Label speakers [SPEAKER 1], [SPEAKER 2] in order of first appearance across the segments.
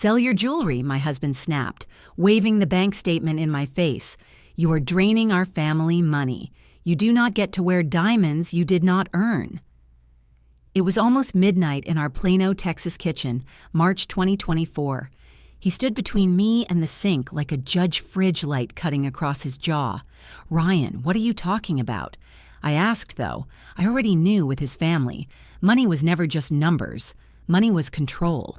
[SPEAKER 1] "Sell your jewelry," my husband snapped, waving the bank statement in my face. "You are draining our family money. You do not get to wear diamonds you did not earn." It was almost midnight in our Plano, Texas kitchen, March 2024. He stood between me and the sink like a Judge Fridge light cutting across his jaw. "Ryan, what are you talking about?" I asked, though. I already knew with his family. Money was never just numbers. Money was control.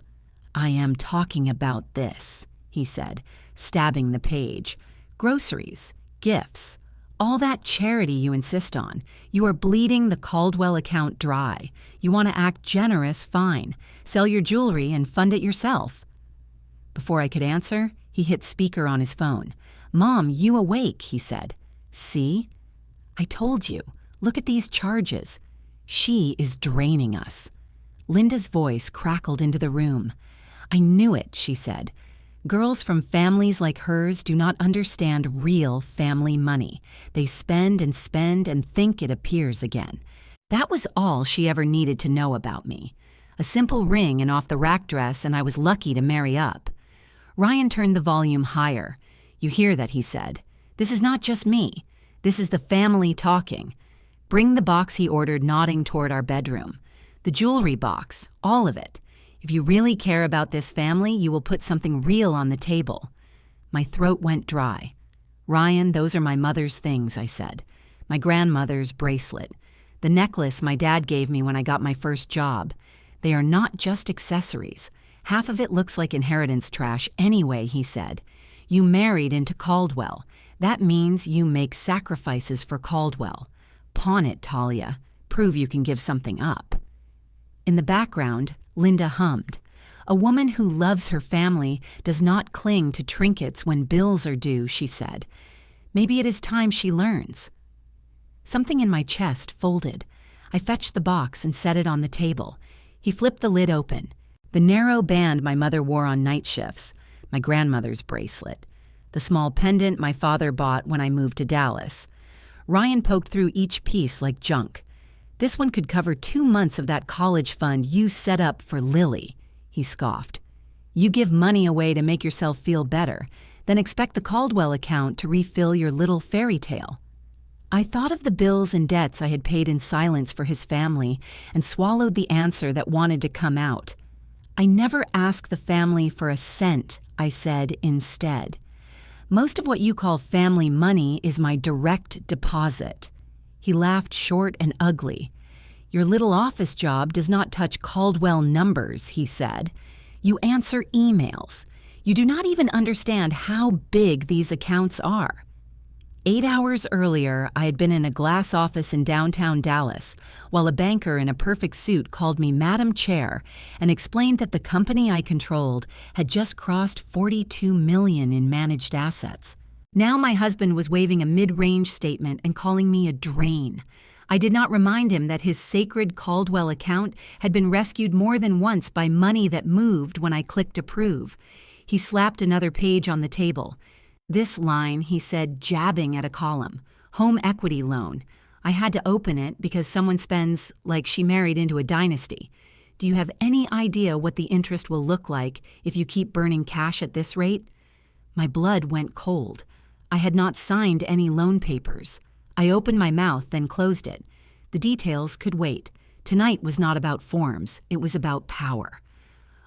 [SPEAKER 1] "I am talking about this," he said, stabbing the page. "Groceries, gifts, all that charity you insist on. You are bleeding the Caldwell account dry. You want to act generous, fine. Sell your jewelry and fund it yourself." Before I could answer, he hit speaker on his phone. "Mom, you awake," he said. "See? I told you. Look at these charges. She is draining us." Linda's voice crackled into the room. "I knew it," she said. "Girls from families like hers do not understand real family money. They spend and think it appears again." That was all she ever needed to know about me. A simple ring and off-the-rack dress, and I was lucky to marry up. Ryan turned the volume higher. "You hear that," he said. "This is not just me. This is the family talking." "Bring the box," he ordered, nodding toward our bedroom. "The jewelry box, all of it. If you really care about this family, you will put something real on the table." My throat went dry. "Ryan, those are my mother's things," I said. "My grandmother's bracelet. The necklace my dad gave me when I got my first job. They are not just accessories. Half of it looks like inheritance trash anyway," he said. "You married into Caldwell. That means you make sacrifices for Caldwell. Pawn it, Talia. Prove you can give something up." In the background, Linda hummed. "A woman who loves her family does not cling to trinkets when bills are due," she said. "Maybe it is time she learns." Something in my chest folded. I fetched the box and set it on the table. He flipped the lid open. The narrow band my mother wore on night shifts, my grandmother's bracelet, the small pendant my father bought when I moved to Dallas. Ryan poked through each piece like junk. "This one could cover 2 months of that college fund you set up for Lily," he scoffed. "You give money away to make yourself feel better, then expect the Caldwell account to refill your little fairy tale." I thought of the bills and debts I had paid in silence for his family and swallowed the answer that wanted to come out. "I never asked the family for a cent," I said instead. "Most of what you call family money is my direct deposit." He laughed short and ugly. "Your little office job does not touch Caldwell numbers," he said. "You answer emails. You do not even understand how big these accounts are." 8 hours earlier, I had been in a glass office in downtown Dallas, while a banker in a perfect suit called me Madam Chair and explained that the company I controlled had just crossed $42 million in managed assets. Now my husband was waving a mid-range statement and calling me a drain. I did not remind him that his sacred Caldwell account had been rescued more than once by money that moved when I clicked approve. He slapped another page on the table. "This line," he said, jabbing at a column. "Home equity loan. I had to open it because someone spends like she married into a dynasty. Do you have any idea what the interest will look like if you keep burning cash at this rate?" My blood went cold. I had not signed any loan papers. I opened my mouth, then closed it. The details could wait. Tonight was not about forms. It was about power.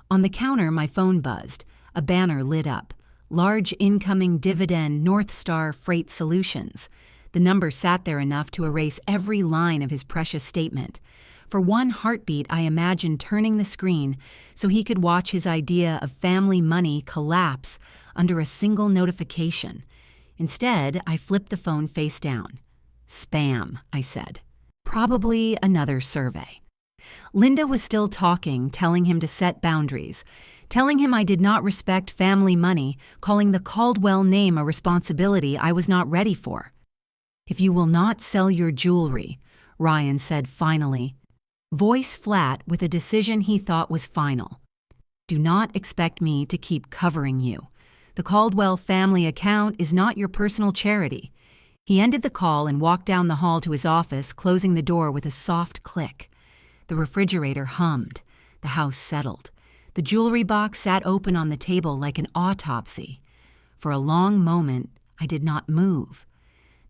[SPEAKER 1] On the counter, my phone buzzed. A banner lit up. "Large incoming dividend North Star Freight Solutions." The number sat there enough to erase every line of his precious statement. For one heartbeat, I imagined turning the screen so he could watch his idea of family money collapse under a single notification. Instead, I flipped the phone face down. "Spam," I said. "Probably another survey." Linda was still talking, telling him to set boundaries, telling him I did not respect family money, calling the Caldwell name a responsibility I was not ready for. "If you will not sell your jewelry," Ryan said finally, voice flat with a decision he thought was final, "do not expect me to keep covering you. The Caldwell family account is not your personal charity." He ended the call and walked down the hall to his office, closing the door with a soft click. The refrigerator hummed. The house settled. The jewelry box sat open on the table like an autopsy. For a long moment, I did not move.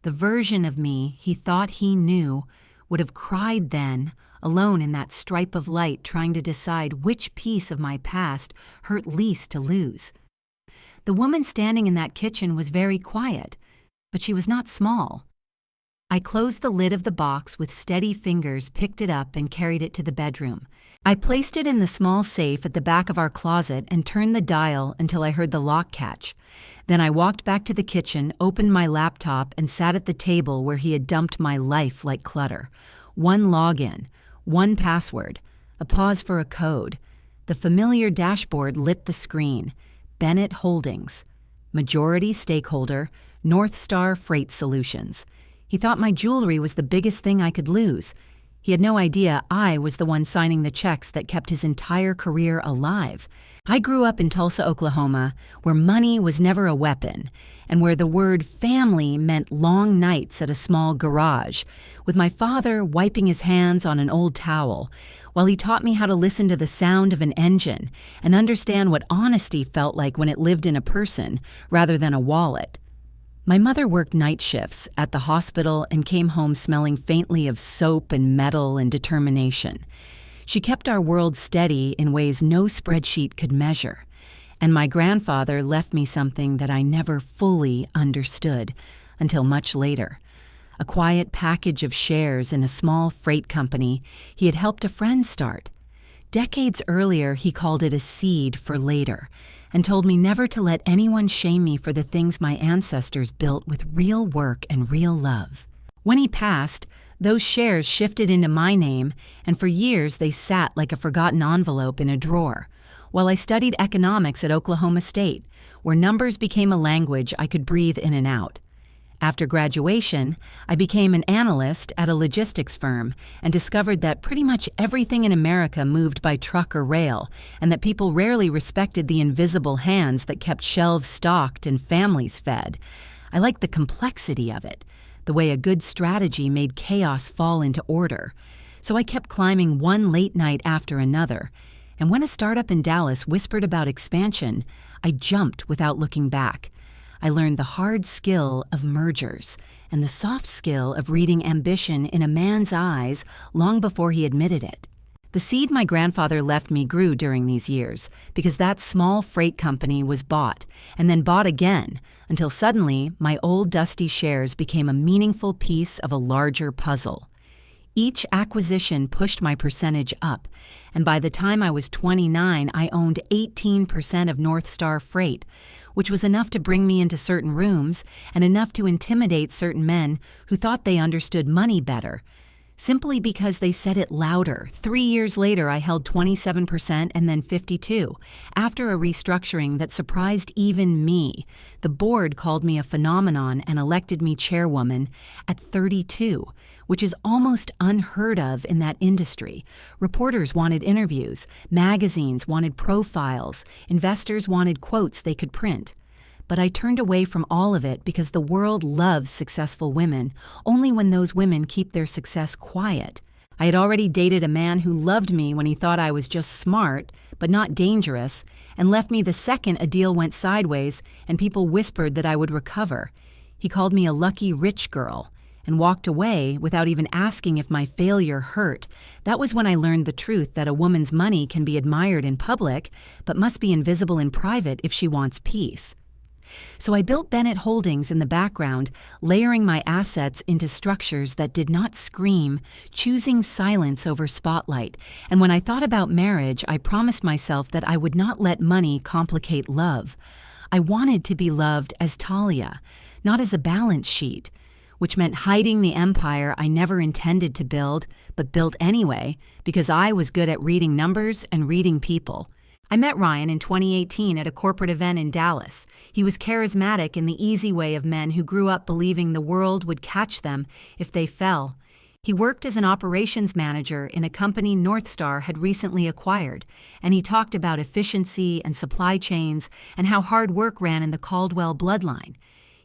[SPEAKER 1] The version of me he thought he knew would have cried then, alone in that stripe of light, trying to decide which piece of my past hurt least to lose. The woman standing in that kitchen was very quiet, but she was not small. I closed the lid of the box with steady fingers, picked it up, and carried it to the bedroom. I placed it in the small safe at the back of our closet and turned the dial until I heard the lock catch. Then I walked back to the kitchen, opened my laptop, and sat at the table where he had dumped my life like clutter. One login, one password, a pause for a code. The familiar dashboard lit the screen. Bennett Holdings, majority stakeholder, North Star Freight Solutions. He thought my jewelry was the biggest thing I could lose. He had no idea I was the one signing the checks that kept his entire career alive. I grew up in Tulsa, Oklahoma, where money was never a weapon, and where the word family meant long nights at a small garage, with my father wiping his hands on an old towel, while he taught me how to listen to the sound of an engine and understand what honesty felt like when it lived in a person rather than a wallet. My mother worked night shifts at the hospital and came home smelling faintly of soap and metal and determination. She kept our world steady in ways no spreadsheet could measure. And my grandfather left me something that I never fully understood until much later. A quiet package of shares in a small freight company he had helped a friend start. Decades earlier, he called it a seed for later, and told me never to let anyone shame me for the things my ancestors built with real work and real love. When he passed, those shares shifted into my name, and for years they sat like a forgotten envelope in a drawer, while I studied economics at Oklahoma State, where numbers became a language I could breathe in and out. After graduation, I became an analyst at a logistics firm and discovered that pretty much everything in America moved by truck or rail, and that people rarely respected the invisible hands that kept shelves stocked and families fed. I liked the complexity of it, the way a good strategy made chaos fall into order. So I kept climbing one late night after another, and when a startup in Dallas whispered about expansion, I jumped without looking back. I learned the hard skill of mergers and the soft skill of reading ambition in a man's eyes long before he admitted it. The seed my grandfather left me grew during these years because that small freight company was bought and then bought again until suddenly my old dusty shares became a meaningful piece of a larger puzzle. Each acquisition pushed my percentage up, and by the time I was 29, I owned 18% of North Star Freight, which was enough to bring me into certain rooms and enough to intimidate certain men who thought they understood money better, simply because they said it louder. 3 years later, I held 27% and then 52%, after a restructuring that surprised even me. The board called me a phenomenon and elected me chairwoman at 32%, which is almost unheard of in that industry. Reporters wanted interviews, magazines wanted profiles, investors wanted quotes they could print. But I turned away from all of it because the world loves successful women, only when those women keep their success quiet. I had already dated a man who loved me when he thought I was just smart, but not dangerous, and left me the second a deal went sideways and people whispered that I would recover. He called me a lucky rich girl and walked away without even asking if my failure hurt. That was when I learned the truth that a woman's money can be admired in public, but must be invisible in private if she wants peace. So I built Bennett Holdings in the background, layering my assets into structures that did not scream, choosing silence over spotlight. And when I thought about marriage, I promised myself that I would not let money complicate love. I wanted to be loved as Talia, not as a balance sheet, which meant hiding the empire I never intended to build, but built anyway, because I was good at reading numbers and reading people. I met Ryan in 2018 at a corporate event in Dallas. He was charismatic in the easy way of men who grew up believing the world would catch them if they fell. He worked as an operations manager in a company North Star had recently acquired, and he talked about efficiency and supply chains and how hard work ran in the Caldwell bloodline.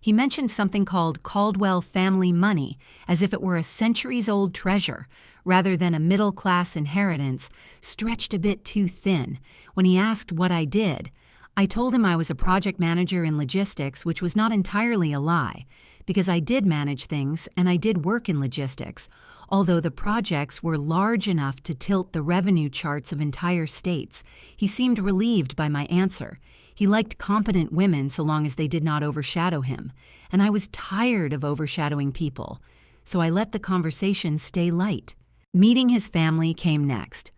[SPEAKER 1] He mentioned something called Caldwell family money, as if it were a centuries-old treasure, rather than a middle-class inheritance, stretched a bit too thin. When he asked what I did, I told him I was a project manager in logistics, which was not entirely a lie, because I did manage things and I did work in logistics, although the projects were large enough to tilt the revenue charts of entire states. He seemed relieved by my answer. He liked competent women so long as they did not overshadow him, and I was tired of overshadowing people, so I let the conversation stay light. Meeting his family came next.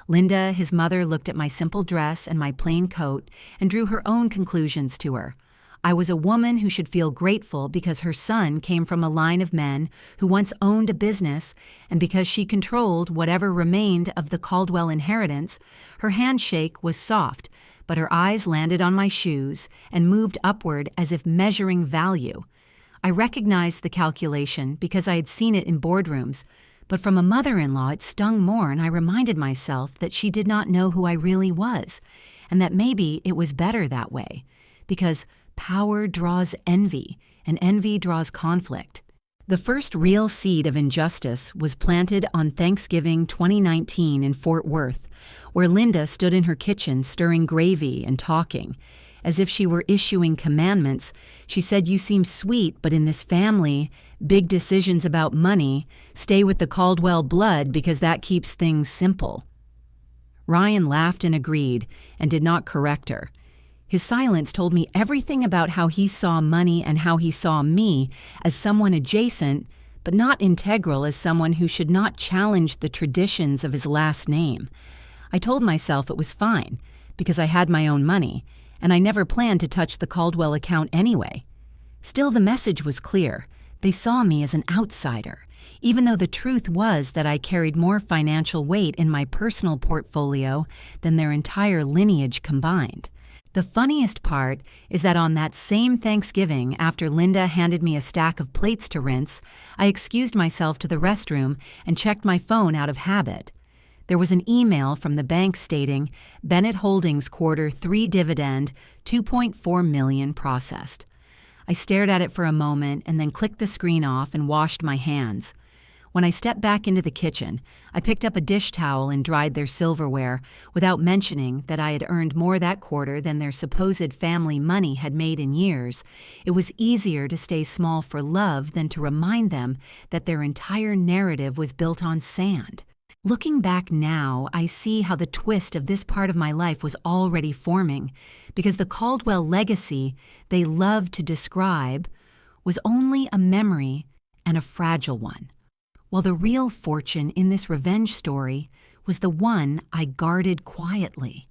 [SPEAKER 1] Linda, his mother, looked at my simple dress and my plain coat and drew her own conclusions to her. I was a woman who should feel grateful because her son came from a line of men who once owned a business, and because she controlled whatever remained of the Caldwell inheritance. Her handshake was soft, but her eyes landed on my shoes and moved upward as if measuring value. I recognized the calculation because I had seen it in boardrooms, but from a mother-in-law it stung more, and I reminded myself that she did not know who I really was, and that maybe it was better that way, because power draws envy, and envy draws conflict. The first real seed of injustice was planted on Thanksgiving 2019 in Fort Worth, where Linda stood in her kitchen stirring gravy and talking. As if she were issuing commandments, she said, "You seem sweet, but in this family, big decisions about money, stay with the Caldwell blood because that keeps things simple." Ryan laughed and agreed and did not correct her. His silence told me everything about how he saw money and how he saw me as someone adjacent, but not integral, as someone who should not challenge the traditions of his last name. I told myself it was fine, because I had my own money, and I never planned to touch the Caldwell account anyway. Still, the message was clear. They saw me as an outsider, even though the truth was that I carried more financial weight in my personal portfolio than their entire lineage combined. The funniest part is that on that same Thanksgiving, after Linda handed me a stack of plates to rinse, I excused myself to the restroom and checked my phone out of habit. There was an email from the bank stating, "Bennett Holdings Quarter 3 dividend, $2.4 million processed." I stared at it for a moment and then clicked the screen off and washed my hands. When I stepped back into the kitchen, I picked up a dish towel and dried their silverware, without mentioning that I had earned more that quarter than their supposed family money had made in years. It was easier to stay small for love than to remind them that their entire narrative was built on sand. Looking back now, I see how the twist of this part of my life was already forming, because the Caldwell legacy they loved to describe was only a memory, and a fragile one, while the real fortune in this revenge story was the one I guarded quietly,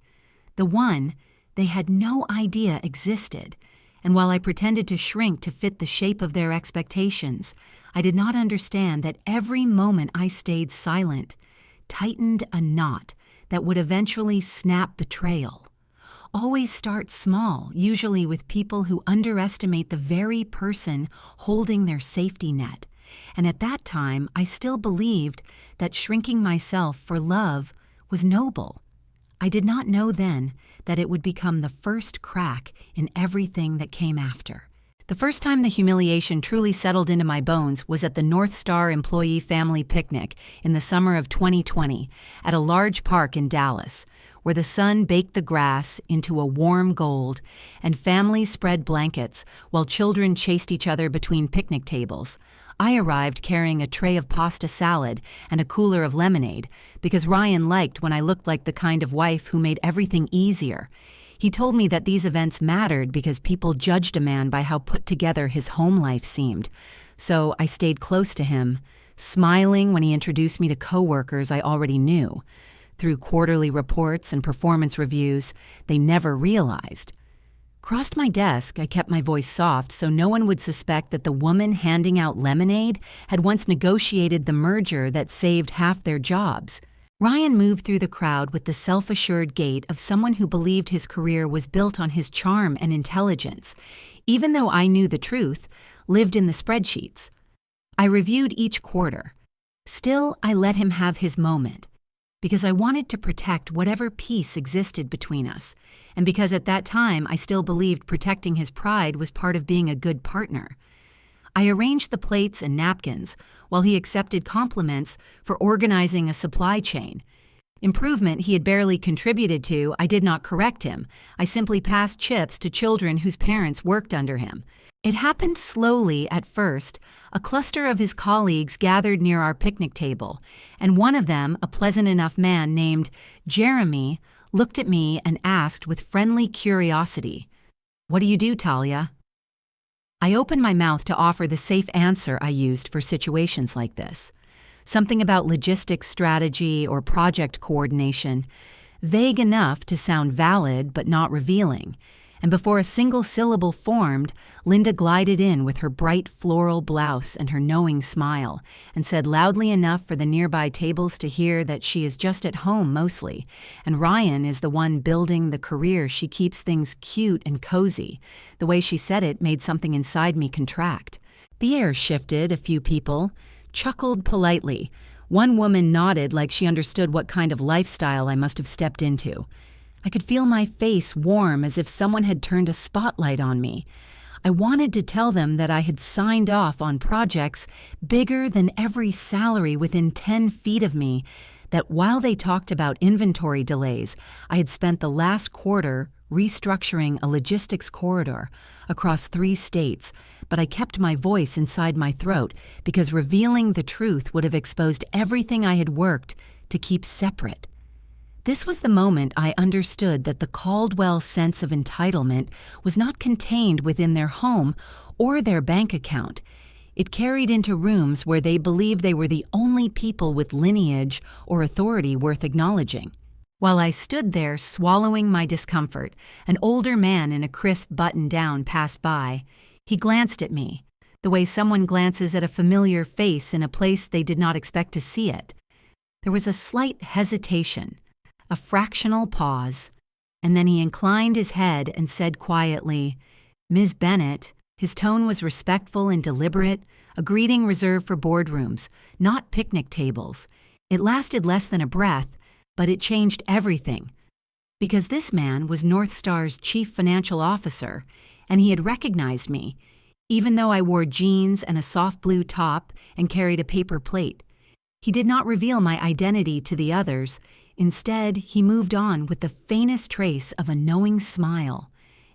[SPEAKER 1] the one they had no idea existed. And while I pretended to shrink to fit the shape of their expectations, I did not understand that every moment I stayed silent tightened a knot that would eventually snap betrayal. Always start small, usually with people who underestimate the very person holding their safety net. And at that time, I still believed that shrinking myself for love was noble. I did not know then that it would become the first crack in everything that came after. The first time the humiliation truly settled into my bones was at the North Star Employee Family Picnic in the summer of 2020 at a large park in Dallas, where the sun baked the grass into a warm gold and families spread blankets while children chased each other between picnic tables. I arrived carrying a tray of pasta salad and a cooler of lemonade because Ryan liked when I looked like the kind of wife who made everything easier. He told me that these events mattered because people judged a man by how put together his home life seemed. So I stayed close to him, smiling when he introduced me to coworkers I already knew. Through quarterly reports and performance reviews, they never realized. Across my desk, I kept my voice soft so no one would suspect that the woman handing out lemonade had once negotiated the merger that saved half their jobs. Ryan moved through the crowd with the self-assured gait of someone who believed his career was built on his charm and intelligence, even though I knew the truth, lived in the spreadsheets. I reviewed each quarter. Still, I let him have his moment, because I wanted to protect whatever peace existed between us, and because at that time I still believed protecting his pride was part of being a good partner. I arranged the plates and napkins, while he accepted compliments for organizing a supply chain. Improvement he had barely contributed to, I did not correct him. I simply passed chips to children whose parents worked under him. It happened slowly at first. A cluster of his colleagues gathered near our picnic table, and one of them, a pleasant enough man named Jeremy, looked at me and asked with friendly curiosity, "What do you do, Talia?" I opened my mouth to offer the safe answer I used for situations like this. Something about logistics strategy or project coordination, vague enough to sound valid but not revealing. And before a single syllable formed, Linda glided in with her bright floral blouse and her knowing smile, and said loudly enough for the nearby tables to hear that she is just at home mostly, and Ryan is the one building the career she keeps things cute and cozy. The way she said it made something inside me contract. The air shifted. A few people chuckled politely. One woman nodded like she understood what kind of lifestyle I must have stepped into. I could feel my face warm as if someone had turned a spotlight on me. I wanted to tell them that I had signed off on projects bigger than every salary within 10 feet of me, that while they talked about inventory delays, I had spent the last quarter restructuring a logistics corridor across 3 states, but I kept my voice inside my throat because revealing the truth would have exposed everything I had worked to keep separate. This was the moment I understood that the Caldwell sense of entitlement was not contained within their home or their bank account. It carried into rooms where they believed they were the only people with lineage or authority worth acknowledging. While I stood there swallowing my discomfort, an older man in a crisp button-down passed by. He glanced at me, the way someone glances at a familiar face in a place they did not expect to see it. There was a slight hesitation, a fractional pause, and then he inclined his head and said quietly, "Ms. Bennett." His tone was respectful and deliberate, a greeting reserved for boardrooms, not picnic tables. It lasted less than a breath, but it changed everything. Because this man was North Star's chief financial officer, and he had recognized me, even though I wore jeans and a soft blue top and carried a paper plate. He did not reveal my identity to the others. Instead, he moved on with the faintest trace of a knowing smile.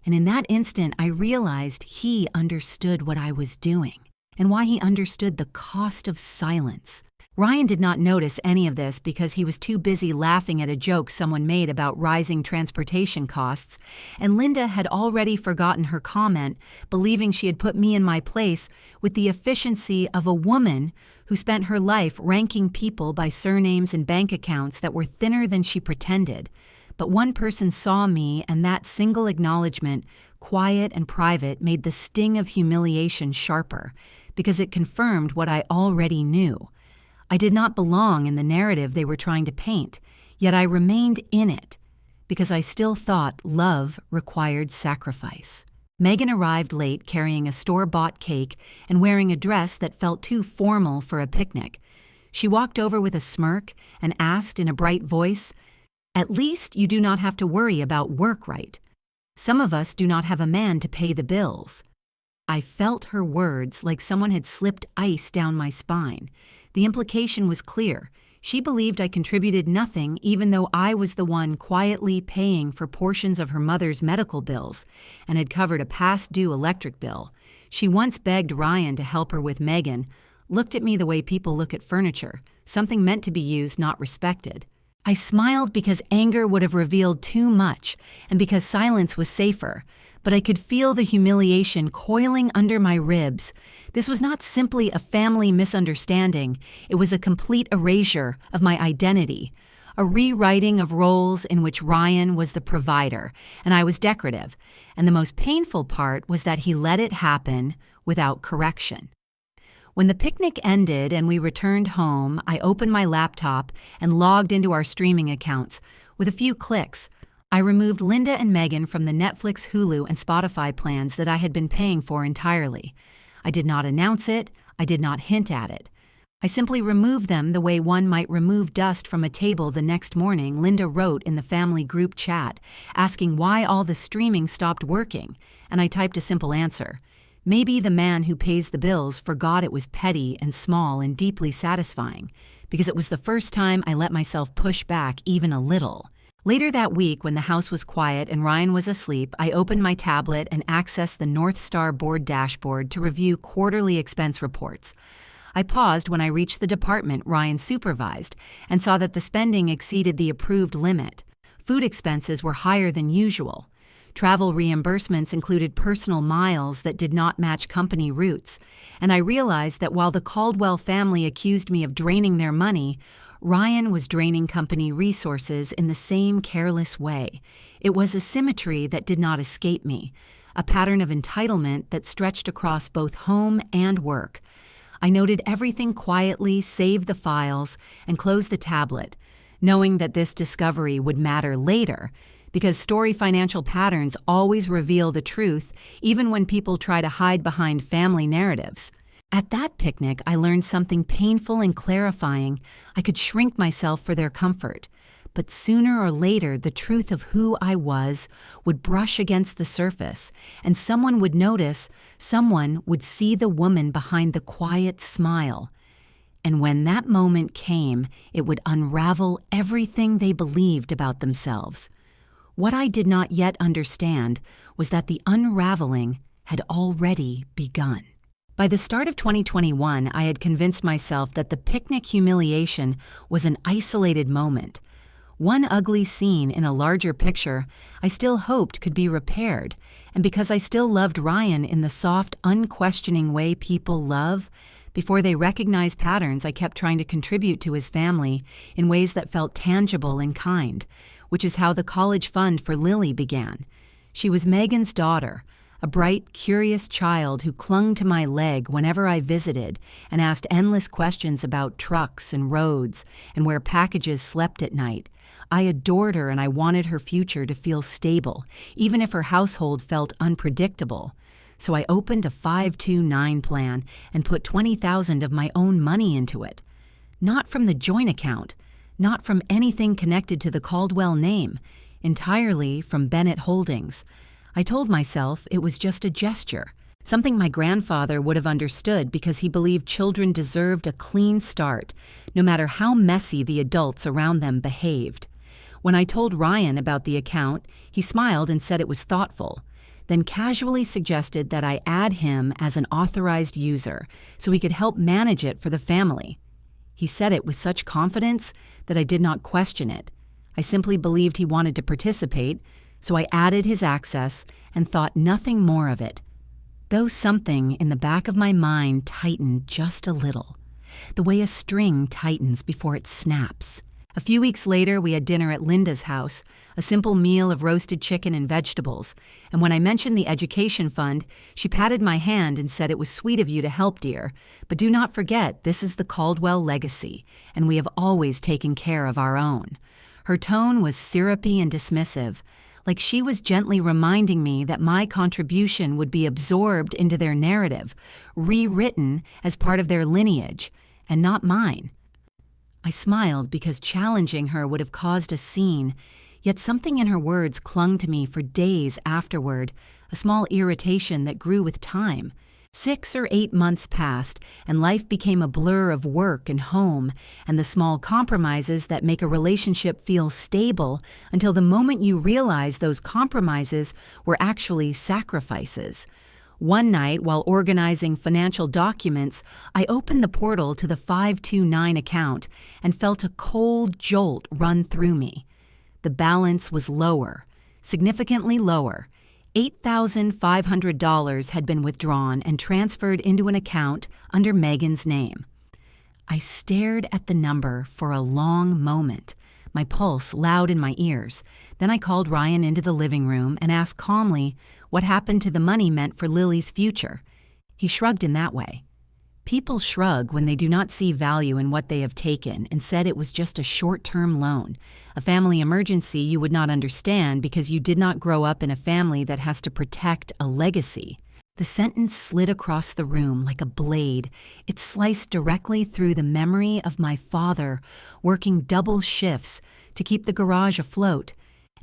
[SPEAKER 1] And in that instant, I realized he understood what I was doing and why he understood the cost of silence. Ryan did not notice any of this because he was too busy laughing at a joke someone made about rising transportation costs, and Linda had already forgotten her comment, believing she had put me in my place with the efficiency of a woman who spent her life ranking people by surnames and bank accounts that were thinner than she pretended. But one person saw me, and that single acknowledgement, quiet and private, made the sting of humiliation sharper, because it confirmed what I already knew. I did not belong in the narrative they were trying to paint, yet I remained in it, because I still thought love required sacrifice. Megan arrived late carrying a store-bought cake and wearing a dress that felt too formal for a picnic. She walked over with a smirk and asked in a bright voice, "At least you do not have to worry about work, right? Some of us do not have a man to pay the bills." I felt her words like someone had slipped ice down my spine. The implication was clear. She believed I contributed nothing, even though I was the one quietly paying for portions of her mother's medical bills and had covered a past-due electric bill. She once begged Ryan to help her with Megan, looked at me the way people look at furniture, something meant to be used, not respected. I smiled because anger would have revealed too much and because silence was safer, but I could feel the humiliation coiling under my ribs. This was not simply a family misunderstanding, it was a complete erasure of my identity, a rewriting of roles in which Ryan was the provider and I was decorative, and the most painful part was that he let it happen without correction. When the picnic ended and we returned home, I opened my laptop and logged into our streaming accounts. With a few clicks, I removed Linda and Megan from the Netflix, Hulu, and Spotify plans that I had been paying for entirely. I did not announce it, I did not hint at it. I simply removed them the way one might remove dust from a table. The next morning, Linda wrote in the family group chat, asking why all the streaming stopped working, and I typed a simple answer. Maybe the man who pays the bills forgot it was petty and small and deeply satisfying, because it was the first time I let myself push back even a little. Later that week, when the house was quiet and Ryan was asleep, I opened my tablet and accessed the North Star board dashboard to review quarterly expense reports. I paused when I reached the department Ryan supervised and saw that the spending exceeded the approved limit. Food expenses were higher than usual. Travel reimbursements included personal miles that did not match company routes, and I realized that while the Caldwell family accused me of draining their money, Ryan was draining company resources in the same careless way. It was a symmetry that did not escape me, a pattern of entitlement that stretched across both home and work. I noted everything quietly, saved the files, and closed the tablet, knowing that this discovery would matter later, because story financial patterns always reveal the truth, even when people try to hide behind family narratives. At that picnic, I learned something painful and clarifying. I could shrink myself for their comfort, but sooner or later the truth of who I was would brush against the surface, and someone would notice, someone would see the woman behind the quiet smile. And when that moment came, it would unravel everything they believed about themselves. What I did not yet understand was that the unraveling had already begun. By the start of 2021, I had convinced myself that the picnic humiliation was an isolated moment. One ugly scene in a larger picture I still hoped could be repaired, and because I still loved Ryan in the soft, unquestioning way people love, before they recognize patterns, I kept trying to contribute to his family in ways that felt tangible and kind, which is how the college fund for Lily began. She was Megan's daughter, a bright, curious child who clung to my leg whenever I visited and asked endless questions about trucks and roads and where packages slept at night. I adored her and I wanted her future to feel stable, even if her household felt unpredictable. So I opened a 529 plan and put $20,000 of my own money into it. Not from the joint account, not from anything connected to the Caldwell name, entirely from Bennett Holdings. I told myself it was just a gesture, something my grandfather would have understood because he believed children deserved a clean start, no matter how messy the adults around them behaved. When I told Ryan about the account, he smiled and said it was thoughtful, then casually suggested that I add him as an authorized user so he could help manage it for the family. He said it with such confidence that I did not question it. I simply believed he wanted to participate, so I added his access and thought nothing more of it, though something in the back of my mind tightened just a little, the way a string tightens before it snaps. A few weeks later, we had dinner at Linda's house, a simple meal of roasted chicken and vegetables, and when I mentioned the education fund, she patted my hand and said it was sweet of you to help, dear, but do not forget this is the Caldwell legacy, and we have always taken care of our own. Her tone was syrupy and dismissive, like she was gently reminding me that my contribution would be absorbed into their narrative, rewritten as part of their lineage, and not mine. I smiled because challenging her would have caused a scene, yet something in her words clung to me for days afterward, a small irritation that grew with time. 6 or 8 months passed, and life became a blur of work and home, and the small compromises that make a relationship feel stable until the moment you realize those compromises were actually sacrifices. One night, while organizing financial documents, I opened the portal to the 529 account and felt a cold jolt run through me. The balance was lower, significantly lower. $8,500 had been withdrawn and transferred into an account under Megan's name. I stared at the number for a long moment, my pulse loud in my ears. Then I called Ryan into the living room and asked calmly what happened to the money meant for Lily's future. He shrugged in that way. People shrug when they do not see value in what they have taken and said it was just a short-term loan, a family emergency you would not understand because you did not grow up in a family that has to protect a legacy. The sentence slid across the room like a blade. It sliced directly through the memory of my father working double shifts to keep the garage afloat,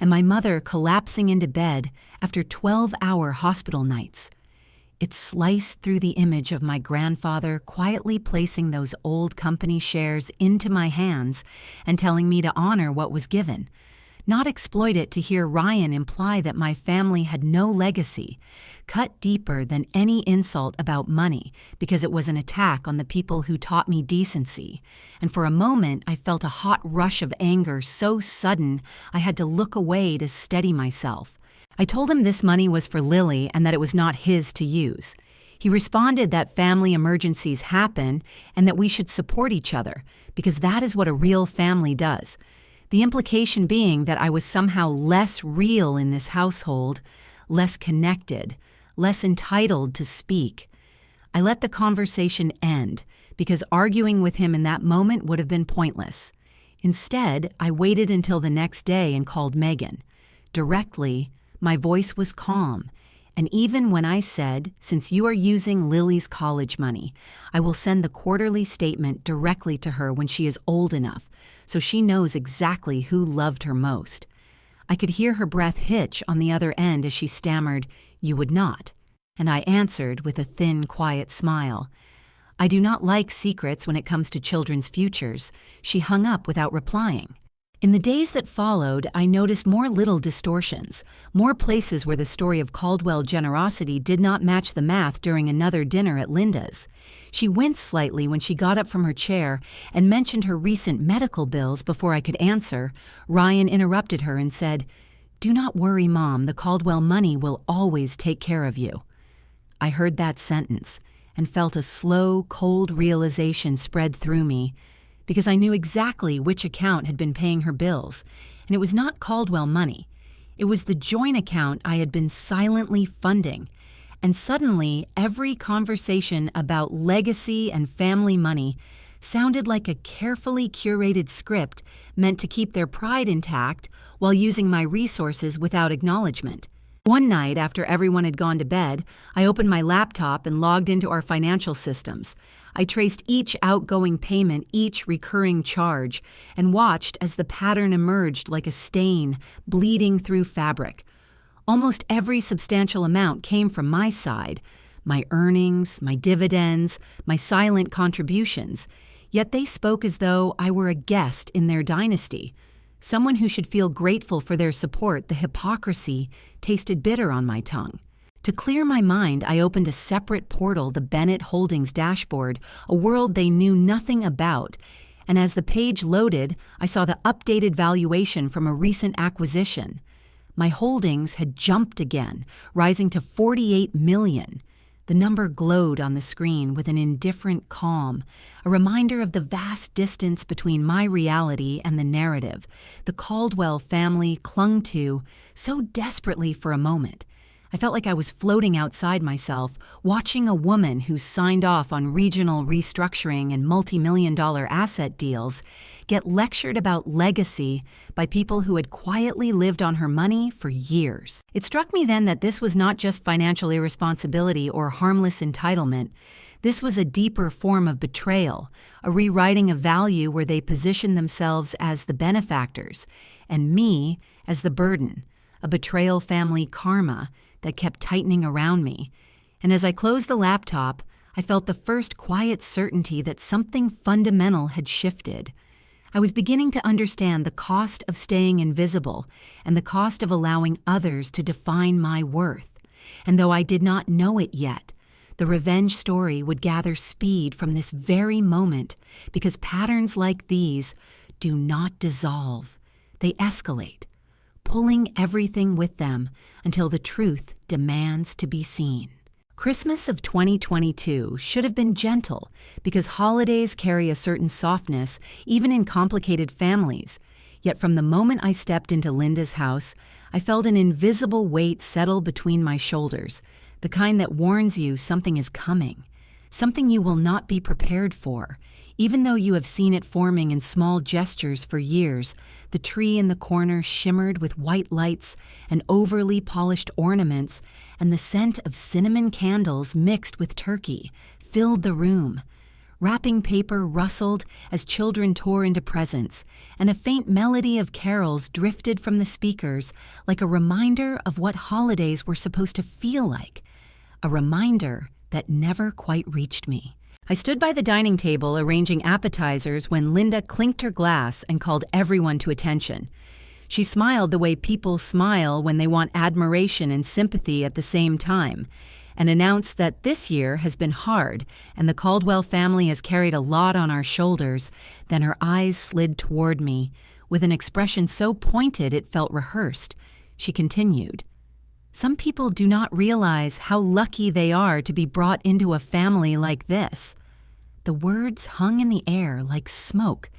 [SPEAKER 1] and my mother collapsing into bed after 12-hour hospital nights. It sliced through the image of my grandfather quietly placing those old company shares into my hands and telling me to honor what was given, not exploit it to hear Ryan imply that my family had no legacy, cut deeper than any insult about money because it was an attack on the people who taught me decency. And for a moment, I felt a hot rush of anger so sudden I had to look away to steady myself. I told him this money was for Lily and that it was not his to use. He responded that family emergencies happen and that we should support each other because that is what a real family does. The implication being that I was somehow less real in this household, less connected, less entitled to speak. I let the conversation end because arguing with him in that moment would have been pointless. Instead, I waited until the next day and called Megan. Directly, my voice was calm, and even when I said, since you are using Lily's college money, I will send the quarterly statement directly to her when she is old enough, so she knows exactly who loved her most. I could hear her breath hitch on the other end as she stammered, "You would not," and I answered with a thin, quiet smile. "I do not like secrets when it comes to children's futures." She hung up without replying. In the days that followed, I noticed more little distortions, more places where the story of Caldwell generosity did not match the math during another dinner at Linda's. She winced slightly when she got up from her chair and mentioned her recent medical bills before I could answer. Ryan interrupted her and said, "Do not worry, Mom, the Caldwell money will always take care of you." I heard that sentence and felt a slow, cold realization spread through me, because I knew exactly which account had been paying her bills, and it was not Caldwell money. It was the joint account I had been silently funding, and suddenly every conversation about legacy and family money sounded like a carefully curated script meant to keep their pride intact while using my resources without acknowledgement. One night, after everyone had gone to bed, I opened my laptop and logged into our financial systems. I traced each outgoing payment, each recurring charge, and watched as the pattern emerged like a stain bleeding through fabric. Almost every substantial amount came from my side, my earnings, my dividends, my silent contributions, yet they spoke as though I were a guest in their dynasty. Someone who should feel grateful for their support. The hypocrisy tasted bitter on my tongue. To clear my mind, I opened a separate portal, the Bennett Holdings dashboard, a world they knew nothing about, and as the page loaded, I saw the updated valuation from a recent acquisition. My holdings had jumped again, rising to $48 million. The number glowed on the screen with an indifferent calm, a reminder of the vast distance between my reality and the narrative the Caldwell family clung to so desperately for a moment. I felt like I was floating outside myself, watching a woman who signed off on regional restructuring and multi-million-dollar asset deals get lectured about legacy by people who had quietly lived on her money for years. It struck me then that this was not just financial irresponsibility or harmless entitlement. This was a deeper form of betrayal, a rewriting of value where they positioned themselves as the benefactors and me as the burden, a betrayal family karma that kept tightening around me. And as I closed the laptop, I felt the first quiet certainty that something fundamental had shifted. I was beginning to understand the cost of staying invisible and the cost of allowing others to define my worth. And though I did not know it yet, the revenge story would gather speed from this very moment because patterns like these do not dissolve. They escalate, pulling everything with them until the truth demands to be seen. Christmas of 2022 should have been gentle because holidays carry a certain softness even in complicated families. Yet from the moment I stepped into Linda's house, I felt an invisible weight settle between my shoulders, the kind that warns you something is coming, something you will not be prepared for. Even though you have seen it forming in small gestures for years, the tree in the corner shimmered with white lights and overly polished ornaments, and the scent of cinnamon candles mixed with turkey filled the room. Wrapping paper rustled as children tore into presents, and a faint melody of carols drifted from the speakers like a reminder of what holidays were supposed to feel like. a reminder that never quite reached me. I stood by the dining table arranging appetizers when Linda clinked her glass and called everyone to attention. She smiled the way people smile when they want admiration and sympathy at the same time, and announced that this year has been hard and the Caldwell family has carried a lot on our shoulders. Then her eyes slid toward me, with an expression so pointed it felt rehearsed. She continued, "Some people do not realize how lucky they are to be brought into a family like this." The words hung in the air like smoke,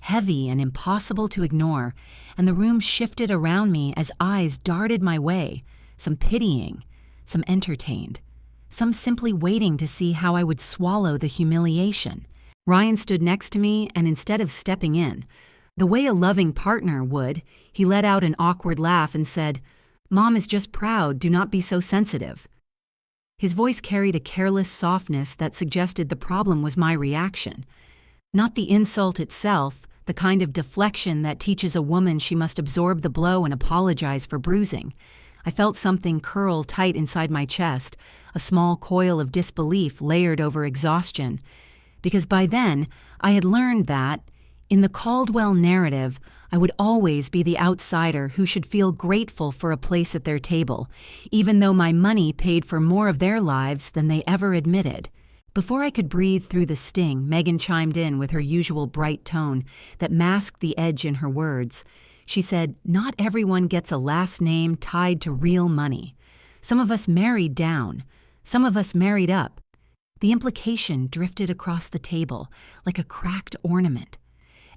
[SPEAKER 1] heavy and impossible to ignore, and the room shifted around me as eyes darted my way, some pitying, some entertained, some simply waiting to see how I would swallow the humiliation. Ryan stood next to me, and instead of stepping in, the way a loving partner would, he let out an awkward laugh and said, "Mom is just proud, do not be so sensitive." His voice carried a careless softness that suggested the problem was my reaction, not the insult itself, the kind of deflection that teaches a woman she must absorb the blow and apologize for bruising. I felt something curl tight inside my chest, a small coil of disbelief layered over exhaustion, because by then I had learned that, in the Caldwell narrative, I would always be the outsider who should feel grateful for a place at their table, even though my money paid for more of their lives than they ever admitted. Before I could breathe through the sting, Megan chimed in with her usual bright tone that masked the edge in her words. She said, "Not everyone gets a last name tied to real money. Some of us married down. Some of us married up." The implication drifted across the table like a cracked ornament.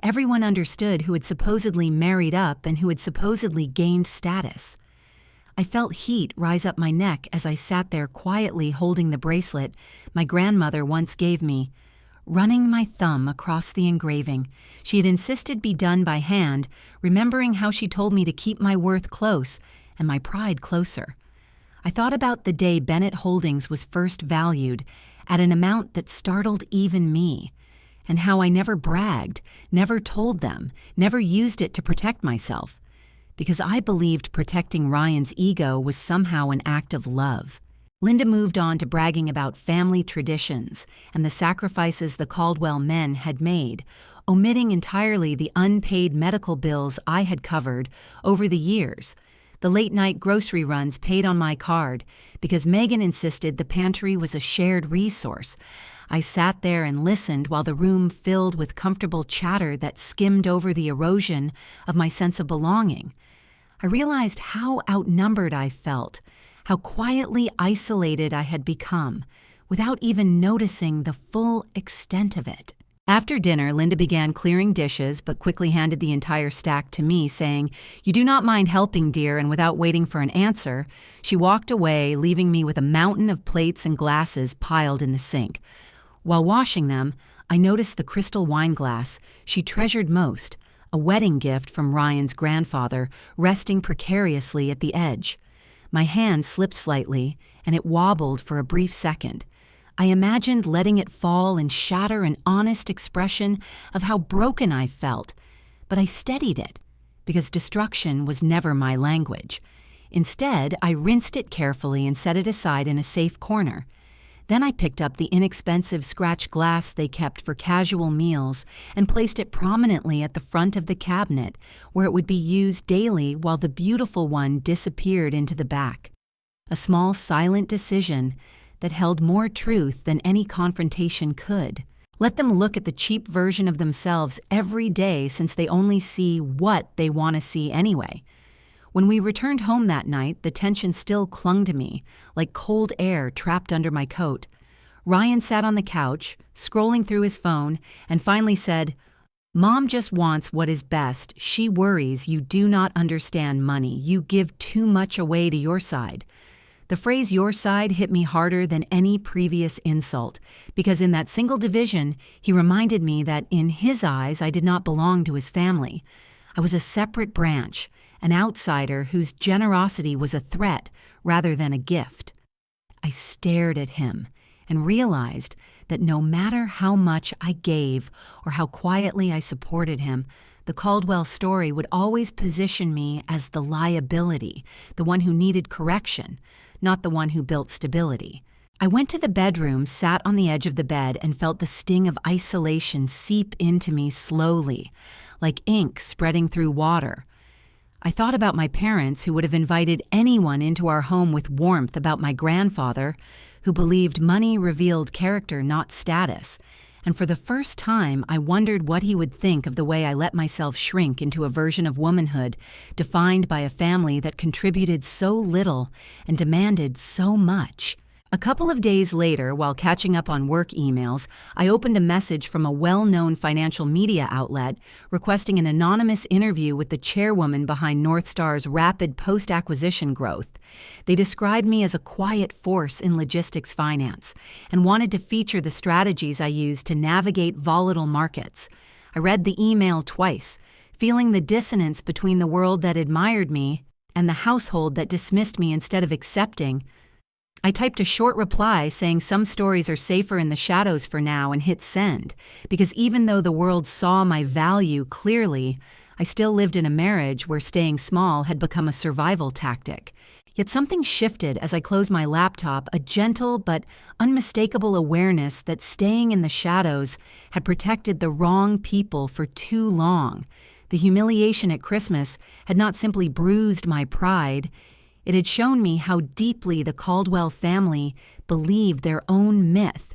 [SPEAKER 1] Everyone understood who had supposedly married up and who had supposedly gained status. I felt heat rise up my neck as I sat there quietly holding the bracelet my grandmother once gave me, running my thumb across the engraving. She had insisted be done by hand, remembering how she told me to keep my worth close and my pride closer. I thought about the day Bennett Holdings was first valued at an amount that startled even me, and how I never bragged, never told them, never used it to protect myself, because I believed protecting Ryan's ego was somehow an act of love. Linda moved on to bragging about family traditions and the sacrifices the Caldwell men had made, omitting entirely the unpaid medical bills I had covered over the years, the late-night grocery runs paid on my card, because Megan insisted the pantry was a shared resource. I sat there and listened while the room filled with comfortable chatter that skimmed over the erosion of my sense of belonging. I realized how outnumbered I felt, how quietly isolated I had become, without even noticing the full extent of it. After dinner, Linda began clearing dishes, but quickly handed the entire stack to me, saying, "You do not mind helping, dear," and without waiting for an answer, she walked away, leaving me with a mountain of plates and glasses piled in the sink. While washing them, I noticed the crystal wine glass she treasured most, a wedding gift from Ryan's grandfather, resting precariously at the edge. My hand slipped slightly, and it wobbled for a brief second. I imagined letting it fall and shatter an honest expression of how broken I felt, but I steadied it, because destruction was never my language. Instead, I rinsed it carefully and set it aside in a safe corner. Then I picked up the inexpensive scratch glass they kept for casual meals and placed it prominently at the front of the cabinet, where it would be used daily while the beautiful one disappeared into the back. A small, silent decision that held more truth than any confrontation could. Let them look at the cheap version of themselves every day, since they only see what they want to see anyway. When we returned home that night, the tension still clung to me, like cold air trapped under my coat. Ryan sat on the couch, scrolling through his phone, and finally said, "Mom just wants what is best. She worries you do not understand money. You give too much away to your side." The phrase "your side" hit me harder than any previous insult, because in that single division, he reminded me that in his eyes I did not belong to his family. I was a separate branch, an outsider whose generosity was a threat rather than a gift. I stared at him and realized that no matter how much I gave or how quietly I supported him, the Caldwell story would always position me as the liability, the one who needed correction, not the one who built stability. I went to the bedroom, sat on the edge of the bed, and felt the sting of isolation seep into me slowly, like ink spreading through water. I thought about my parents who would have invited anyone into our home with warmth, about my grandfather, who believed money revealed character, not status. And for the first time, I wondered what he would think of the way I let myself shrink into a version of womanhood defined by a family that contributed so little and demanded so much. A couple of days later, while catching up on work emails, I opened a message from a well-known financial media outlet requesting an anonymous interview with the chairwoman behind Northstar's rapid post-acquisition growth. They described me as a quiet force in logistics finance and wanted to feature the strategies I used to navigate volatile markets. I read the email twice, feeling the dissonance between the world that admired me and the household that dismissed me instead of accepting. I typed a short reply saying some stories are safer in the shadows for now and hit send, because even though the world saw my value clearly, I still lived in a marriage where staying small had become a survival tactic. Yet something shifted as I closed my laptop, a gentle but unmistakable awareness that staying in the shadows had protected the wrong people for too long. The humiliation at Christmas had not simply bruised my pride, it had shown me how deeply the Caldwell family believed their own myth,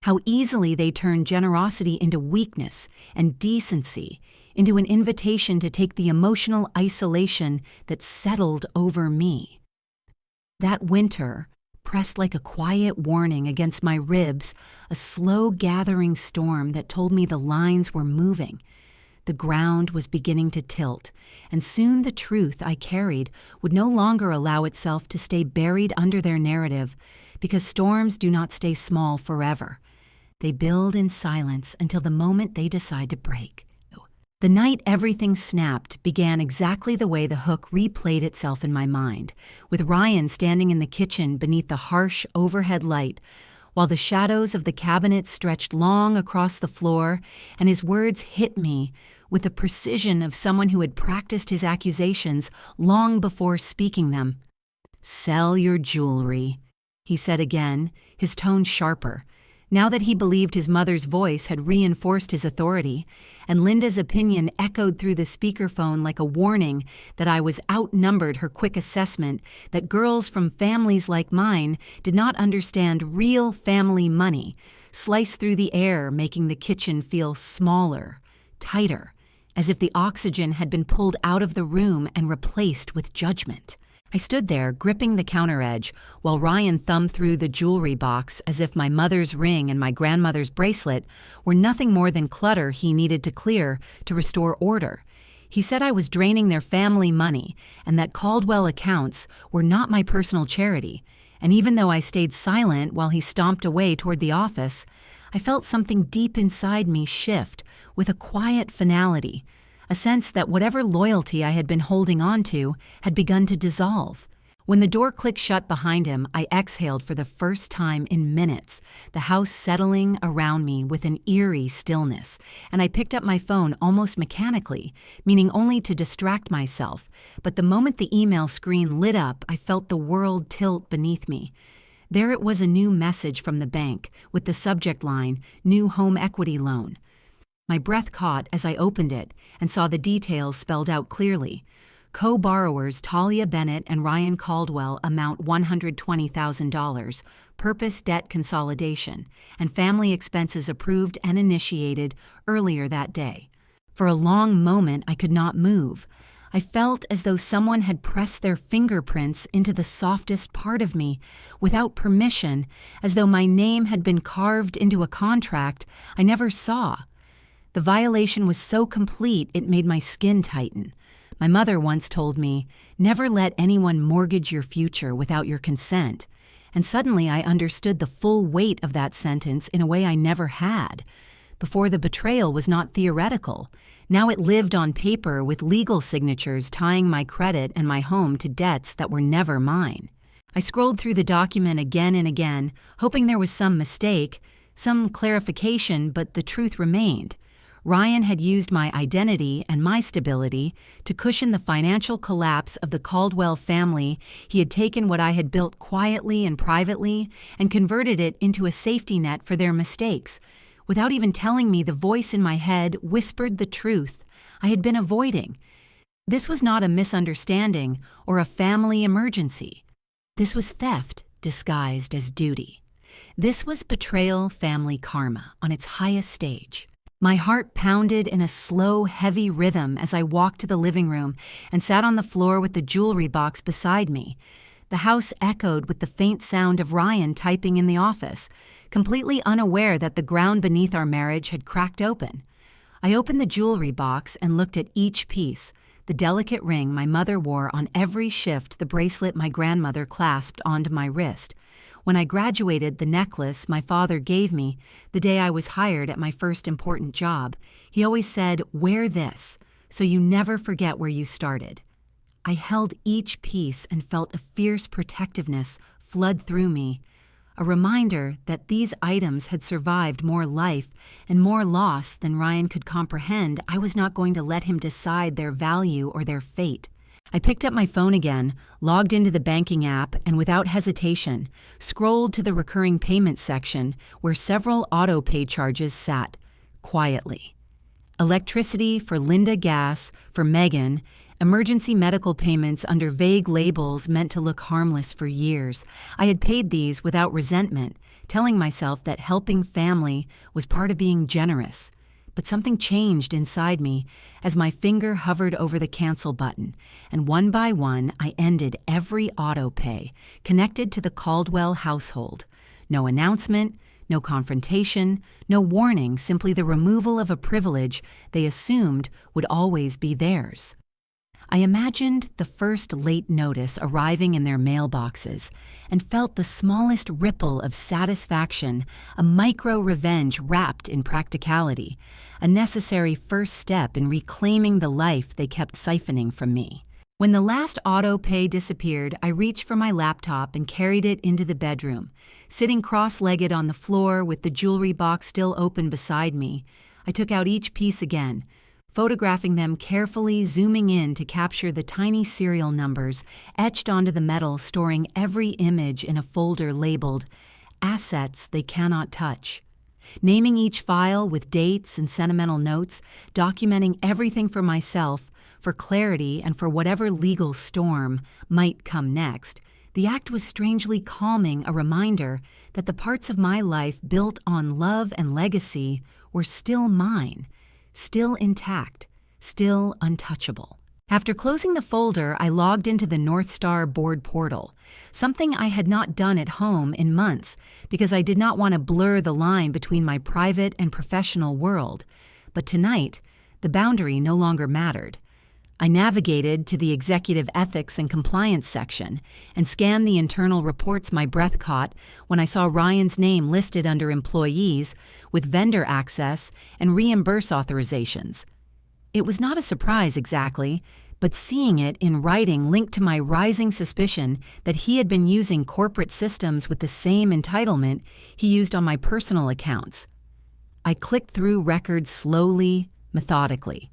[SPEAKER 1] how easily they turned generosity into weakness and decency into an invitation to take the emotional isolation that settled over me. That winter pressed like a quiet warning against my ribs, a slow gathering storm that told me the lines were moving. The ground was beginning to tilt, and soon the truth I carried would no longer allow itself to stay buried under their narrative, because storms do not stay small forever. They build in silence until the moment they decide to break. The night everything snapped began exactly the way the hook replayed itself in my mind, with Ryan standing in the kitchen beneath the harsh overhead light, while the shadows of the cabinet stretched long across the floor, and his words hit me with the precision of someone who had practiced his accusations long before speaking them. "Sell your jewelry," he said again, his tone sharper, now that he believed his mother's voice had reinforced his authority, and Linda's opinion echoed through the speakerphone like a warning that I was outnumbered, her quick assessment that girls from families like mine did not understand real family money, sliced through the air, making the kitchen feel smaller, tighter, as if the oxygen had been pulled out of the room and replaced with judgment. I stood there, gripping the counter edge, while Ryan thumbed through the jewelry box as if my mother's ring and my grandmother's bracelet were nothing more than clutter he needed to clear to restore order. He said I was draining their family money and that Caldwell accounts were not my personal charity, and even though I stayed silent while he stomped away toward the office, I felt something deep inside me shift with a quiet finality, a sense that whatever loyalty I had been holding on to had begun to dissolve. When the door clicked shut behind him, I exhaled for the first time in minutes, the house settling around me with an eerie stillness, and I picked up my phone almost mechanically, meaning only to distract myself. But the moment the email screen lit up, I felt the world tilt beneath me. There it was, a new message from the bank, with the subject line, "New Home Equity Loan." My breath caught as I opened it and saw the details spelled out clearly. Co-borrowers Talia Bennett and Ryan Caldwell amount $120,000, purpose debt consolidation, and family expenses approved and initiated earlier that day. For a long moment, I could not move. I felt as though someone had pressed their fingerprints into the softest part of me without permission, as though my name had been carved into a contract I never saw. The violation was so complete it made my skin tighten. My mother once told me, "Never let anyone mortgage your future without your consent." And suddenly I understood the full weight of that sentence in a way I never had. Before, the betrayal was not theoretical. Now it lived on paper, with legal signatures tying my credit and my home to debts that were never mine. I scrolled through the document again and again, hoping there was some mistake, some clarification, but the truth remained. Ryan had used my identity and my stability to cushion the financial collapse of the Caldwell family. He had taken what I had built quietly and privately and converted it into a safety net for their mistakes. Without even telling me, the voice in my head whispered the truth I had been avoiding. This was not a misunderstanding or a family emergency. This was theft disguised as duty. This was betrayal family karma on its highest stage. My heart pounded in a slow, heavy rhythm as I walked to the living room and sat on the floor with the jewelry box beside me. The house echoed with the faint sound of Ryan typing in the office, completely unaware that the ground beneath our marriage had cracked open. I opened the jewelry box and looked at each piece: the delicate ring my mother wore on every shift, the bracelet my grandmother clasped onto my wrist. When I graduated, the necklace my father gave me the day I was hired at my first important job. He always said, "Wear this, so you never forget where you started." I held each piece and felt a fierce protectiveness flood through me, a reminder that these items had survived more life and more loss than Ryan could comprehend. I was not going to let him decide their value or their fate. I picked up my phone again, logged into the banking app, and without hesitation, scrolled to the recurring payment section where several auto pay charges sat, quietly. Electricity for Linda, gas for Megan, emergency medical payments under vague labels meant to look harmless for years. I had paid these without resentment, telling myself that helping family was part of being generous. But something changed inside me as my finger hovered over the cancel button, and one by one I ended every auto pay connected to the Caldwell household. No announcement, no confrontation, no warning, simply the removal of a privilege they assumed would always be theirs. I imagined the first late notice arriving in their mailboxes and felt the smallest ripple of satisfaction, a micro-revenge wrapped in practicality, a necessary first step in reclaiming the life they kept siphoning from me. When the last auto pay disappeared, I reached for my laptop and carried it into the bedroom. Sitting cross-legged on the floor with the jewelry box still open beside me, I took out each piece again, photographing them carefully, zooming in to capture the tiny serial numbers etched onto the metal, storing every image in a folder labeled "Assets They Cannot Touch." Naming each file with dates and sentimental notes, documenting everything for myself, for clarity and for whatever legal storm might come next. The act was strangely calming, a reminder that the parts of my life built on love and legacy were still mine, still intact, still untouchable. After closing the folder, I logged into the North Star board portal, something I had not done at home in months because I did not want to blur the line between my private and professional world. But tonight, the boundary no longer mattered. I navigated to the executive ethics and compliance section and scanned the internal reports. My breath caught when I saw Ryan's name listed under employees with vendor access and reimburse authorizations. It was not a surprise exactly, but seeing it in writing linked to my rising suspicion that he had been using corporate systems with the same entitlement he used on my personal accounts. I clicked through records slowly, methodically,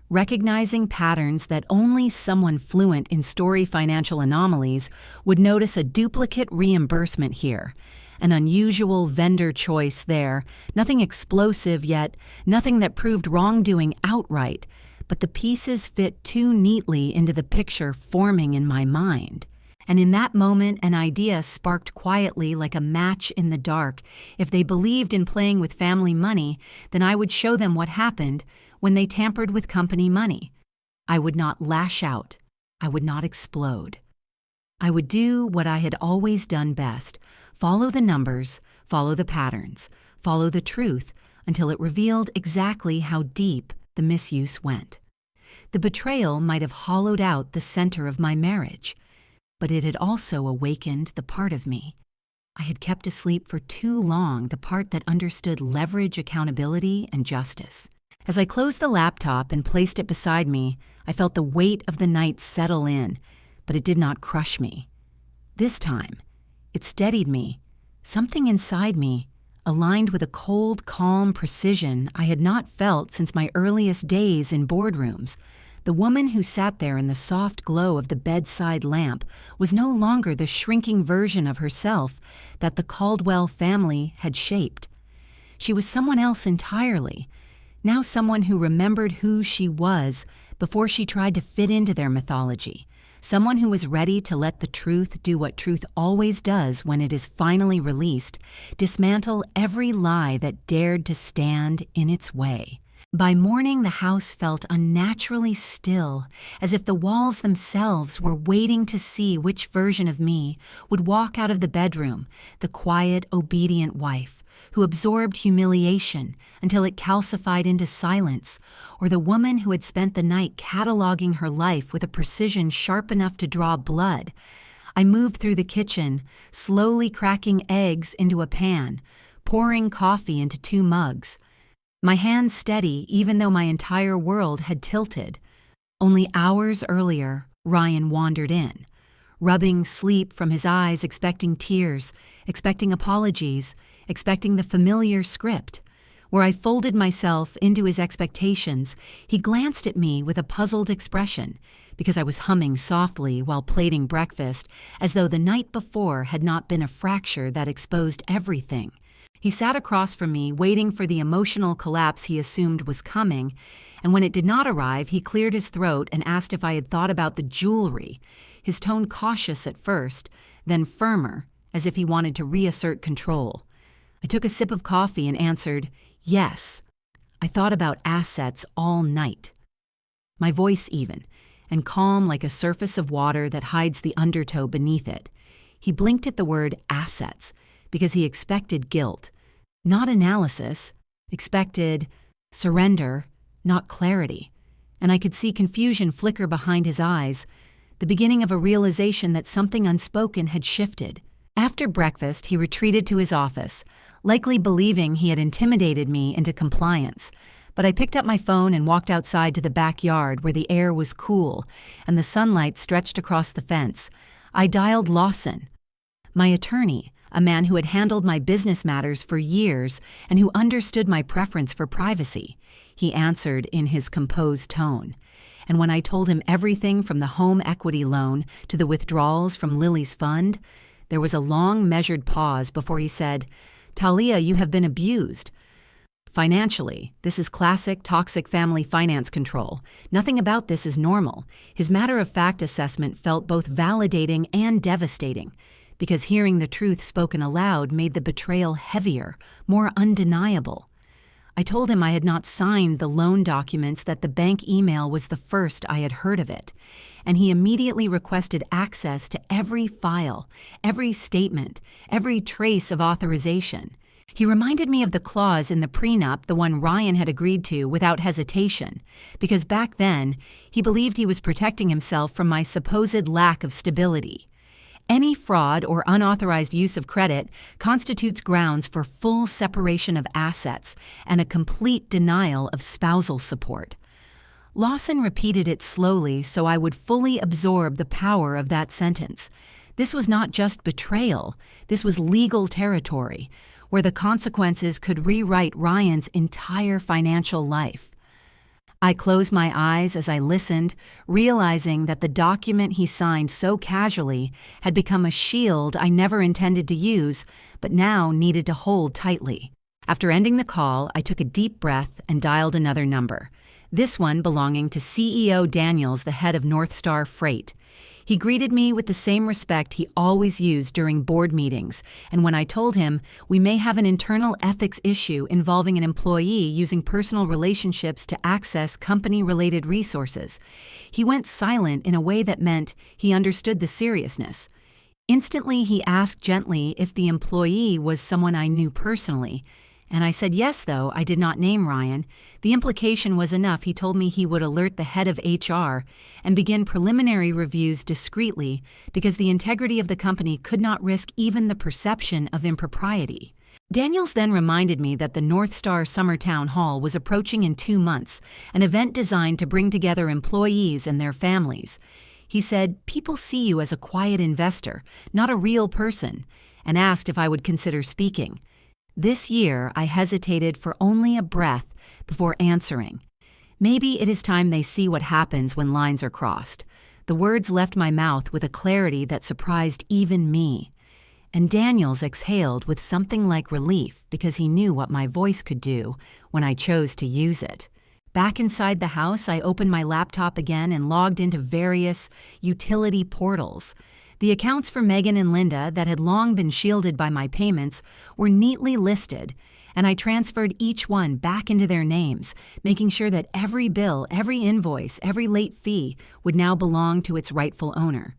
[SPEAKER 1] recognizing patterns that only someone fluent in story financial anomalies would notice: a duplicate reimbursement here, an unusual vendor choice there, nothing explosive yet, nothing that proved wrongdoing outright, but the pieces fit too neatly into the picture forming in my mind. And in that moment, an idea sparked quietly like a match in the dark. If they believed in playing with family money, then I would show them what happened when they tampered with company money. I would not lash out. I would not explode. I would do what I had always done best: follow the numbers, follow the patterns, follow the truth until it revealed exactly how deep the misuse went. The betrayal might have hollowed out the center of my marriage, but it had also awakened the part of me I had kept asleep for too long, the part that understood leverage, accountability, and justice. As I closed the laptop and placed it beside me, I felt the weight of the night settle in, but it did not crush me. This time, it steadied me. Something inside me, aligned with a cold, calm precision I had not felt since my earliest days in boardrooms. The woman who sat there in the soft glow of the bedside lamp was no longer the shrinking version of herself that the Caldwell family had shaped. She was someone else entirely, now someone who remembered who she was before she tried to fit into their mythology, someone who was ready to let the truth do what truth always does when it is finally released, dismantle every lie that dared to stand in its way. By morning, the house felt unnaturally still, as if the walls themselves were waiting to see which version of me would walk out of the bedroom, the quiet, obedient wife who absorbed humiliation until it calcified into silence, or the woman who had spent the night cataloging her life with a precision sharp enough to draw blood. I moved through the kitchen, slowly cracking eggs into a pan, pouring coffee into 2 mugs. My hands steady even though my entire world had tilted. Only hours earlier, Ryan wandered in, rubbing sleep from his eyes, expecting tears, expecting apologies, expecting the familiar script. Where I folded myself into his expectations, he glanced at me with a puzzled expression, because I was humming softly while plating breakfast, as though the night before had not been a fracture that exposed everything. He sat across from me, waiting for the emotional collapse he assumed was coming, and when it did not arrive, he cleared his throat and asked if I had thought about the jewelry, his tone cautious at first, then firmer, as if he wanted to reassert control. I took a sip of coffee and answered, yes. I thought about assets all night. My voice even, and calm like a surface of water that hides the undertow beneath it. He blinked at the word assets, because he expected guilt, not analysis, expected surrender, not clarity. And I could see confusion flicker behind his eyes, the beginning of a realization that something unspoken had shifted. After breakfast, he retreated to his office, likely believing he had intimidated me into compliance. But I picked up my phone and walked outside to the backyard where the air was cool and the sunlight stretched across the fence. I dialed Lawson, my attorney, a man who had handled my business matters for years and who understood my preference for privacy. He answered in his composed tone. And when I told him everything from the home equity loan to the withdrawals from Lily's fund, there was a long, measured pause before he said, "Talia, you have been abused. Financially, this is classic toxic family finance control. Nothing about this is normal." His matter-of-fact assessment felt both validating and devastating, because hearing the truth spoken aloud made the betrayal heavier, more undeniable. I told him I had not signed the loan documents, that the bank email was the first I had heard of it, and he immediately requested access to every file, every statement, every trace of authorization. He reminded me of the clause in the prenup, the one Ryan had agreed to without hesitation, because back then he believed he was protecting himself from my supposed lack of stability. Any fraud or unauthorized use of credit constitutes grounds for full separation of assets and a complete denial of spousal support. Lawson repeated it slowly so I would fully absorb the power of that sentence. This was not just betrayal, this was legal territory, where the consequences could rewrite Ryan's entire financial life. I closed my eyes as I listened, realizing that the document he signed so casually had become a shield I never intended to use, but now needed to hold tightly. After ending the call, I took a deep breath and dialed another number, this one belonging to CEO Daniels, the head of North Star Freight. He greeted me with the same respect he always used during board meetings, and when I told him we may have an internal ethics issue involving an employee using personal relationships to access company-related resources, he went silent in a way that meant he understood the seriousness. Instantly, he asked gently if the employee was someone I knew personally, and I said yes, though I did not name Ryan. The implication was enough. He told me he would alert the head of HR and begin preliminary reviews discreetly because the integrity of the company could not risk even the perception of impropriety. Daniels then reminded me that the North Star Summer Town Hall was approaching in 2 months, an event designed to bring together employees and their families. He said, "People see you as a quiet investor, not a real person," and asked if I would consider speaking. This year, I hesitated for only a breath before answering. Maybe it is time they see what happens when lines are crossed. The words left my mouth with a clarity that surprised even me. And Daniels exhaled with something like relief because he knew what my voice could do when I chose to use it. Back inside the house, I opened my laptop again and logged into various utility portals. The accounts for Megan and Linda that had long been shielded by my payments were neatly listed, and I transferred each one back into their names, making sure that every bill, every invoice, every late fee would now belong to its rightful owner.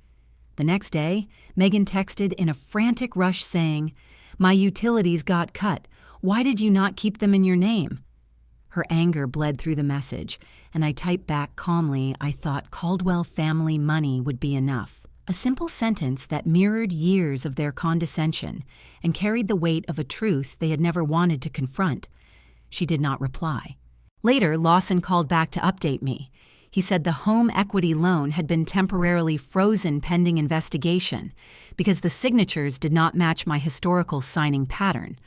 [SPEAKER 1] The next day, Megan texted in a frantic rush saying, "My utilities got cut. Why did you not keep them in your name?" Her anger bled through the message, and I typed back calmly I thought Caldwell family money would be enough. A simple sentence that mirrored years of their condescension and carried the weight of a truth they had never wanted to confront. She did not reply. Later, Lawson called back to update me. He said the home equity loan had been temporarily frozen pending investigation because the signatures did not match my historical signing pattern.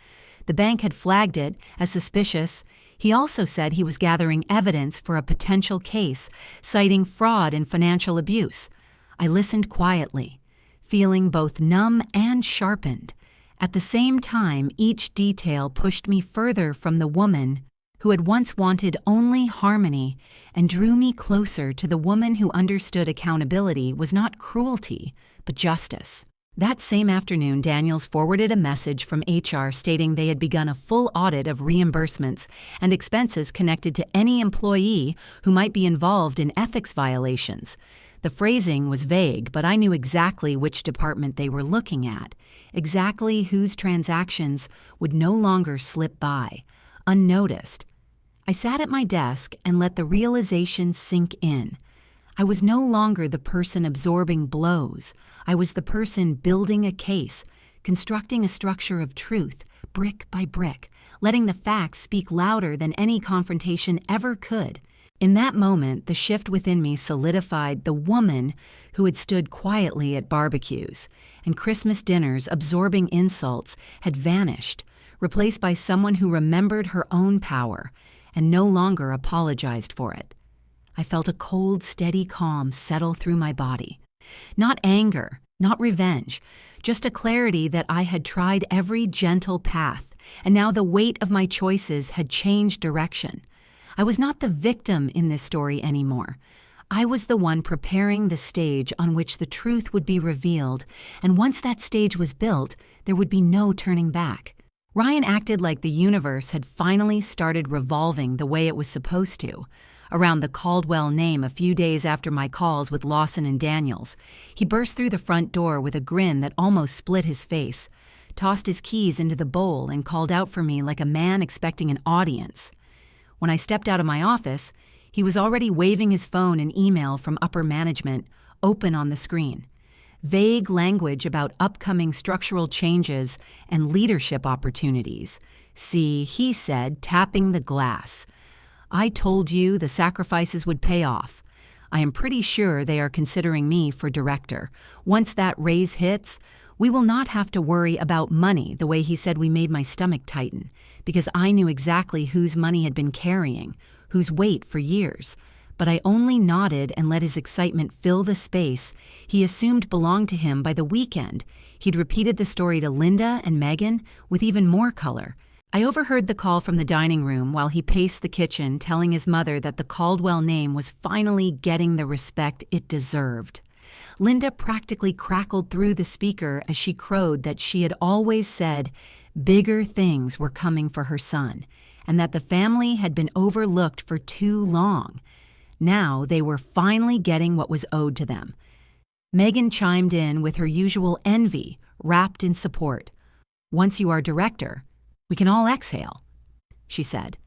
[SPEAKER 1] The bank had flagged it as suspicious. He also said he was gathering evidence for a potential case, citing fraud and financial abuse. I listened quietly, feeling both numb and sharpened. At the same time, each detail pushed me further from the woman who had once wanted only harmony and drew me closer to the woman who understood accountability was not cruelty, but justice. That same afternoon, Daniels forwarded a message from HR stating they had begun a full audit of reimbursements and expenses connected to any employee who might be involved in ethics violations. The phrasing was vague, but I knew exactly which department they were looking at, exactly whose transactions would no longer slip by, unnoticed. I sat at my desk and let the realization sink in. I was no longer the person absorbing blows. I was the person building a case, constructing a structure of truth, brick by brick, letting the facts speak louder than any confrontation ever could. In that moment, the shift within me solidified the woman who had stood quietly at barbecues and Christmas dinners absorbing insults had vanished, replaced by someone who remembered her own power and no longer apologized for it. I felt a cold, steady calm settle through my body. Not anger, not revenge, just a clarity that I had tried every gentle path, and now the weight of my choices had changed direction. I was not the victim in this story anymore. I was the one preparing the stage on which the truth would be revealed, and once that stage was built, there would be no turning back. Ryan acted like the universe had finally started revolving the way it was supposed to. Around the Caldwell name a few days after my calls with Lawson and Daniels, he burst through the front door with a grin that almost split his face, tossed his keys into the bowl, and called out for me like a man expecting an audience. When I stepped out of my office, he was already waving his phone and email from upper management open on the screen. Vague language about upcoming structural changes and leadership opportunities. See, he said, tapping the glass. I told you the sacrifices would pay off. I am pretty sure they are considering me for director. Once that raise hits, we will not have to worry about money the way he said we made my stomach tighten, because I knew exactly whose money had been carrying, whose weight for years. But I only nodded and let his excitement fill the space he assumed belonged to him by the weekend. He'd repeated the story to Linda and Megan with even more color. I overheard the call from the dining room while he paced the kitchen, telling his mother that the Caldwell name was finally getting the respect it deserved. Linda practically crackled through the speaker as she crowed that she had always said bigger things were coming for her son, and that the family had been overlooked for too long. Now they were finally getting what was owed to them. Megan chimed in with her usual envy, wrapped in support. "Once you are director, we can all exhale," she said.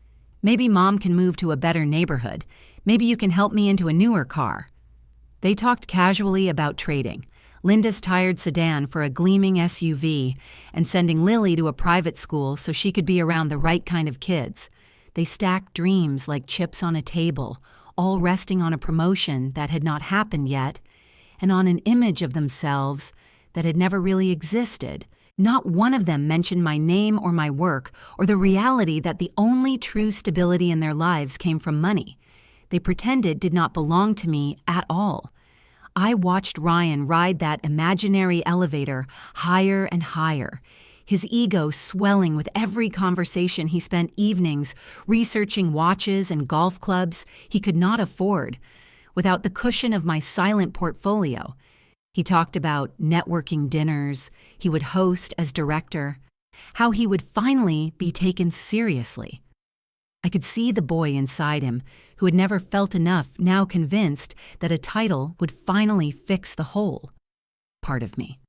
[SPEAKER 1] "Maybe Mom can move to a better neighborhood. Maybe you can help me into a newer car." They talked casually about trading, Linda's tired sedan for a gleaming SUV, and sending Lily to a private school so she could be around the right kind of kids. They stacked dreams like chips on a table, all resting on a promotion that had not happened yet, and on an image of themselves that had never really existed, Not one of them mentioned my name or my work or the reality that the only true stability in their lives came from money. They pretended did not belong to me at all. I watched Ryan ride that imaginary elevator higher and higher, his ego swelling with every conversation. He spent evenings researching watches and golf clubs he could not afford, without the cushion of my silent portfolio. He talked about networking dinners he would host as director, how he would finally be taken seriously. I could see the boy inside him, who had never felt enough, now convinced that a title would finally fix the hole. Part of me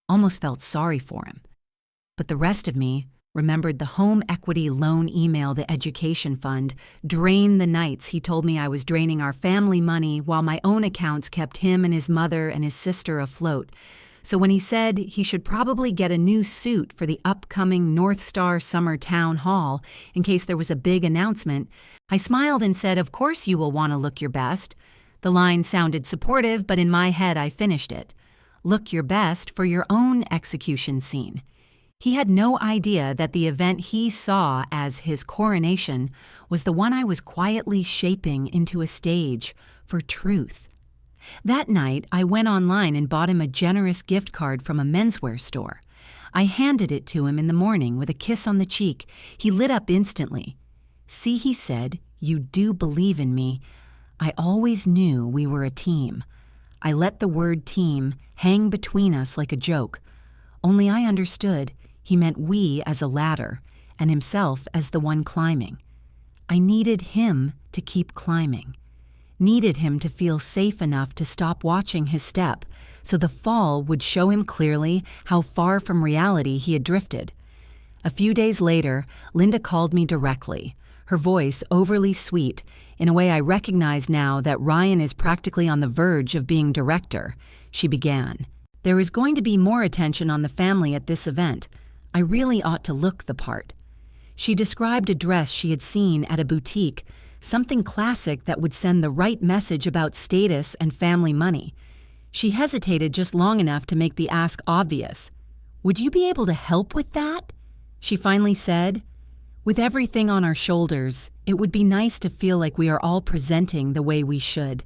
[SPEAKER 1] almost felt sorry for him, but the rest of me remembered the home equity loan email the education fund drained the nights he told me I was draining our family money while my own accounts kept him and his mother and his sister afloat. So when he said he should probably get a new suit for the upcoming North Star Summer Town Hall in case there was a big announcement, I smiled and said, "Of course you will want to look your best." The line sounded supportive, but in my head I finished it. Look your best for your own execution scene. He had no idea that the event he saw as his coronation was the one I was quietly shaping into a stage for truth. That night, I went online and bought him a generous gift card from a menswear store. I handed it to him in the morning with a kiss on the cheek. He lit up instantly. "See," he said, "you do believe in me. I always knew we were a team." I let the word team hang between us like a joke. Only I understood he meant we as a ladder and himself as the one climbing. I needed him to keep climbing. Needed him to feel safe enough to stop watching his step, so the fall would show him clearly how far from reality he had drifted. A few days later, Linda called me directly, her voice overly sweet, in a way I recognize now that Ryan is practically on the verge of being director. She began, "There is going to be more attention on the family at this event. I really ought to look the part." She described a dress she had seen at a boutique, something classic that would send the right message about status and family money. She hesitated just long enough to make the ask obvious. "Would you be able to help with that?" She finally said, "With everything on our shoulders, it would be nice to feel like we are all presenting the way we should."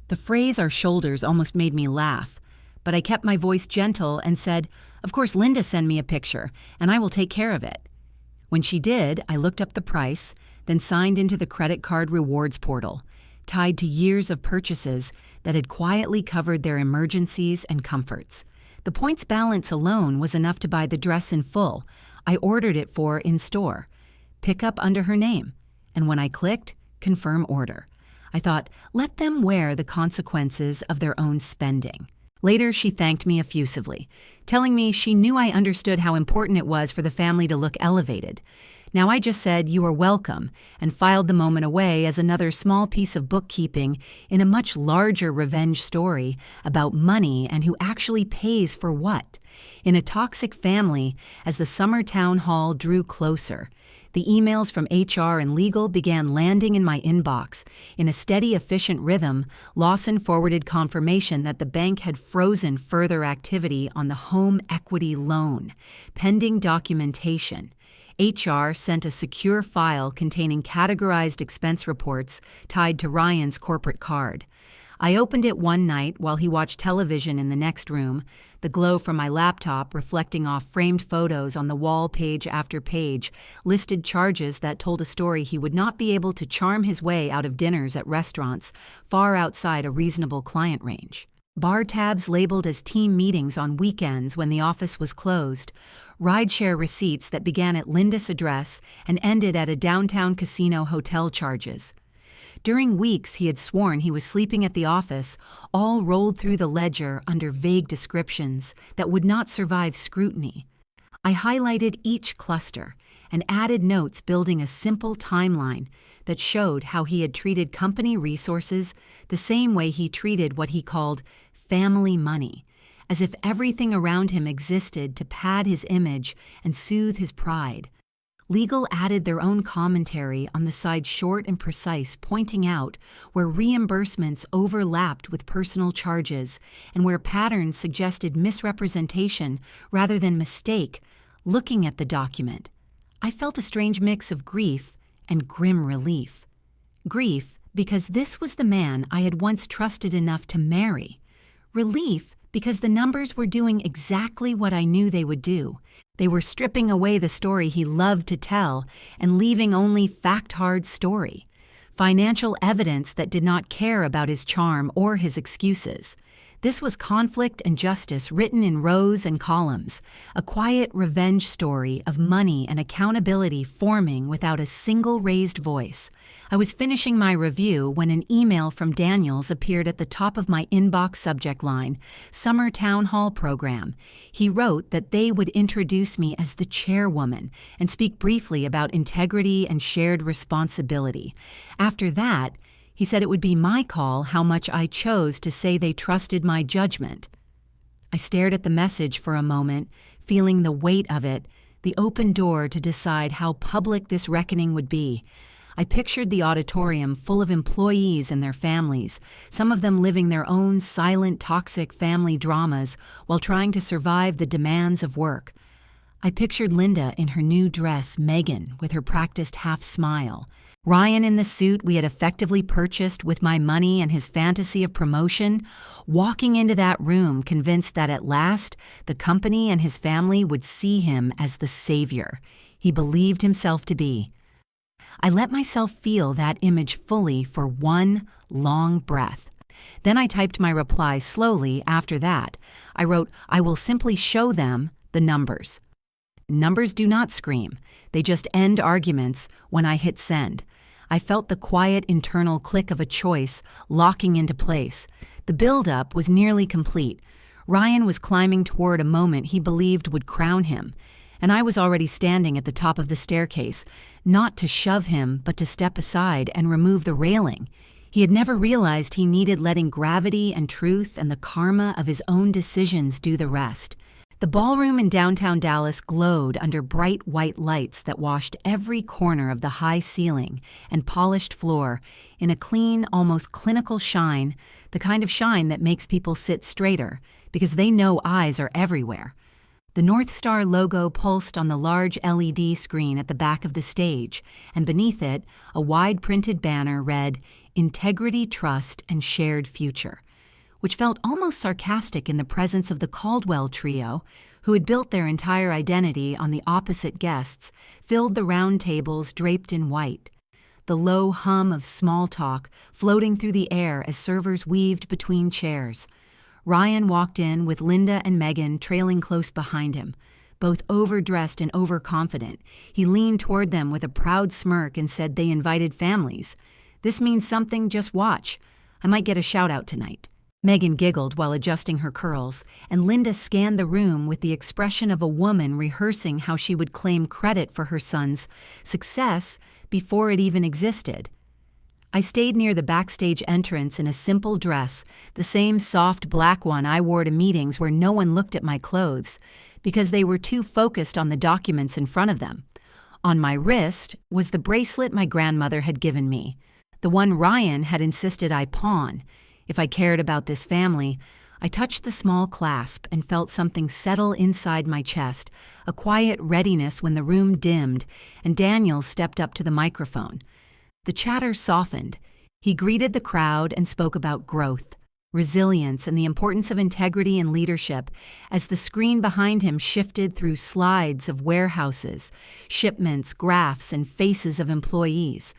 [SPEAKER 1] The phrase "our shoulders" almost made me laugh, but I kept my voice gentle and said, "Of course, Linda send me a picture, and I will take care of it." When she did, I looked up the price, then signed into the credit card rewards portal, tied to years of purchases that had quietly covered their emergencies and comforts. The points balance alone was enough to buy the dress in full. I ordered it for in store. Pick up under her name. And when I clicked, confirm order. I thought, let them wear the consequences of their own spending. Later, she thanked me effusively, telling me she knew I understood how important it was for the family to look elevated. Now I just said, "You are welcome," and filed the moment away as another small piece of bookkeeping in a much larger revenge story about money and who actually pays for what. In a toxic family, as the summer town hall drew closer, the emails from HR and legal began landing in my inbox. In a steady, efficient rhythm, Lawson forwarded confirmation that the bank had frozen further activity on the home equity loan, pending documentation. HR sent a secure file containing categorized expense reports tied to Ryan's corporate card. I opened it one night while he watched television in the next room, the glow from my laptop reflecting off framed photos on the wall. Page after page listed charges that told a story he would not be able to charm his way out of dinners at restaurants far outside a reasonable client range. Bar tabs labeled as team meetings on weekends when the office was closed, rideshare receipts that began at Linda's address and ended at a downtown casino hotel charges. During weeks he had sworn he was sleeping at the office, all rolled through the ledger under vague descriptions that would not survive scrutiny. I highlighted each cluster and added notes building a simple timeline that showed how he had treated company resources the same way he treated what he called family money, as if everything around him existed to pad his image and soothe his pride. Legal added their own commentary on the side, short and precise, pointing out where reimbursements overlapped with personal charges and where patterns suggested misrepresentation rather than mistake. Looking at the document, I felt a strange mix of grief and grim relief. Grief because this was the man I had once trusted enough to marry. Relief because the numbers were doing exactly what I knew they would do. They were stripping away the story he loved to tell and leaving only fact-hard story. Financial evidence that did not care about his charm or his excuses. This was conflict and justice written in rows and columns, a quiet revenge story of money and accountability forming without a single raised voice. I was finishing my review when an email from Daniels appeared at the top of my inbox subject line, Summer Town Hall Program. He wrote that they would introduce me as the chairwoman and speak briefly about integrity and shared responsibility. After that, he said it would be my call how much I chose to say they trusted my judgment. I stared at the message for a moment, feeling the weight of it, the open door to decide how public this reckoning would be. I pictured the auditorium full of employees and their families, some of them living their own silent, toxic family dramas while trying to survive the demands of work. I pictured Linda in her new dress, Megan, with her practiced half smile. Ryan in the suit we had effectively purchased with my money and his fantasy of promotion, walking into that room convinced that at last the company and his family would see him as the savior he believed himself to be. I let myself feel that image fully for one long breath. Then I typed my reply slowly after that. I wrote, "I will simply show them the numbers." Numbers do not scream. They just end arguments when I hit send. I felt the quiet internal click of a choice locking into place. The build-up was nearly complete. Ryan was climbing toward a moment he believed would crown him, and I was already standing at the top of the staircase, not to shove him, but to step aside and remove the railing. He had never realized he needed letting gravity and truth and the karma of his own decisions do the rest. The ballroom in downtown Dallas glowed under bright white lights that washed every corner of the high ceiling and polished floor in a clean, almost clinical shine, the kind of shine that makes people sit straighter because they know eyes are everywhere. The North Star logo pulsed on the large LED screen at the back of the stage, and beneath it, a wide printed banner read, "Integrity, Trust, and Shared Future," which felt almost sarcastic in the presence of the Caldwell trio, who had built their entire identity on the opposite guests, filled the round tables draped in white. The low hum of small talk floating through the air as servers weaved between chairs. Ryan walked in with Linda and Megan trailing close behind him, both overdressed and overconfident. He leaned toward them with a proud smirk and said they invited families. "This means something, just watch. I might get a shout-out tonight." Megan giggled while adjusting her curls, and Linda scanned the room with the expression of a woman rehearsing how she would claim credit for her son's success before it even existed. I stayed near the backstage entrance in a simple dress, the same soft black one I wore to meetings where no one looked at my clothes, because they were too focused on the documents in front of them. On my wrist was the bracelet my grandmother had given me, the one Ryan had insisted I pawn. If I cared about this family, I touched the small clasp and felt something settle inside my chest, a quiet readiness when the room dimmed and Daniel stepped up to the microphone. The chatter softened. He greeted the crowd and spoke about growth, resilience, and the importance of integrity and leadership as the screen behind him shifted through slides of warehouses, shipments, graphs, and faces of employees.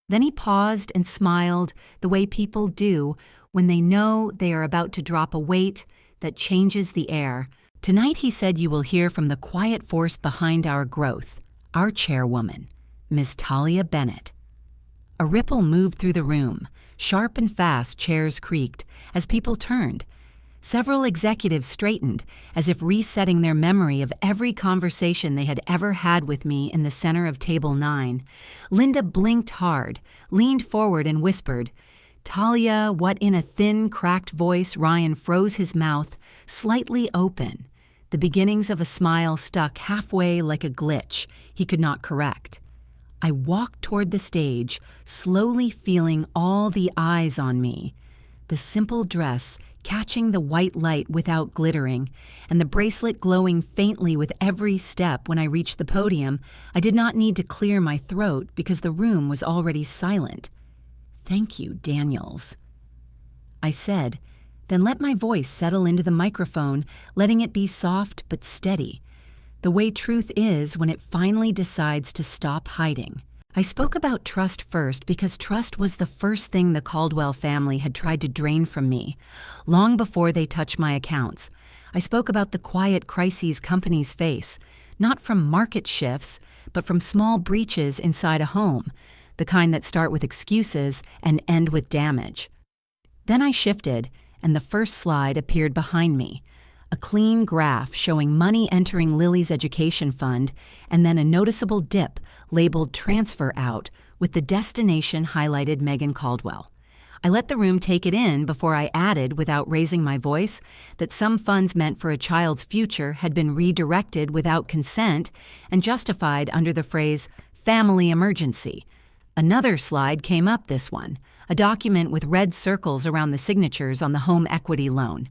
[SPEAKER 1] Then he paused and smiled the way people do when they know they are about to drop a weight that changes the air. "Tonight," he said, "you will hear from the quiet force behind our growth, our chairwoman, Miss Talia Bennett." A ripple moved through the room. Sharp and fast chairs creaked as people turned. Several executives straightened, as if resetting their memory of every conversation they had ever had with me in the center of Table 9. Linda blinked hard, leaned forward and whispered, "Talia," what in a thin, cracked voice Ryan froze his mouth, slightly open. the beginnings of a smile stuck halfway like a glitch he could not correct. I walked toward the stage, slowly feeling all the eyes on me. The simple dress catching the white light without glittering, and the bracelet glowing faintly with every step. When I reached the podium, I did not need to clear my throat because the room was already silent. "Thank you, Daniels," I said, then let my voice settle into the microphone, letting it be soft but steady, the way truth is when it finally decides to stop hiding. I spoke about trust first because trust was the first thing the Caldwell family had tried to drain from me, long before they touched my accounts. I spoke about the quiet crises companies face, not from market shifts, but from small breaches inside a home, the kind that start with excuses and end with damage. Then I shifted, and the first slide appeared behind me, a clean graph showing money entering Lily's education fund, and then a noticeable dip labeled transfer out with the destination highlighted Megan Caldwell. I let the room take it in before I added, without raising my voice, that some funds meant for a child's future had been redirected without consent and justified under the phrase family emergency. Another slide came up, this one, a document with red circles around the signatures on the home equity loan.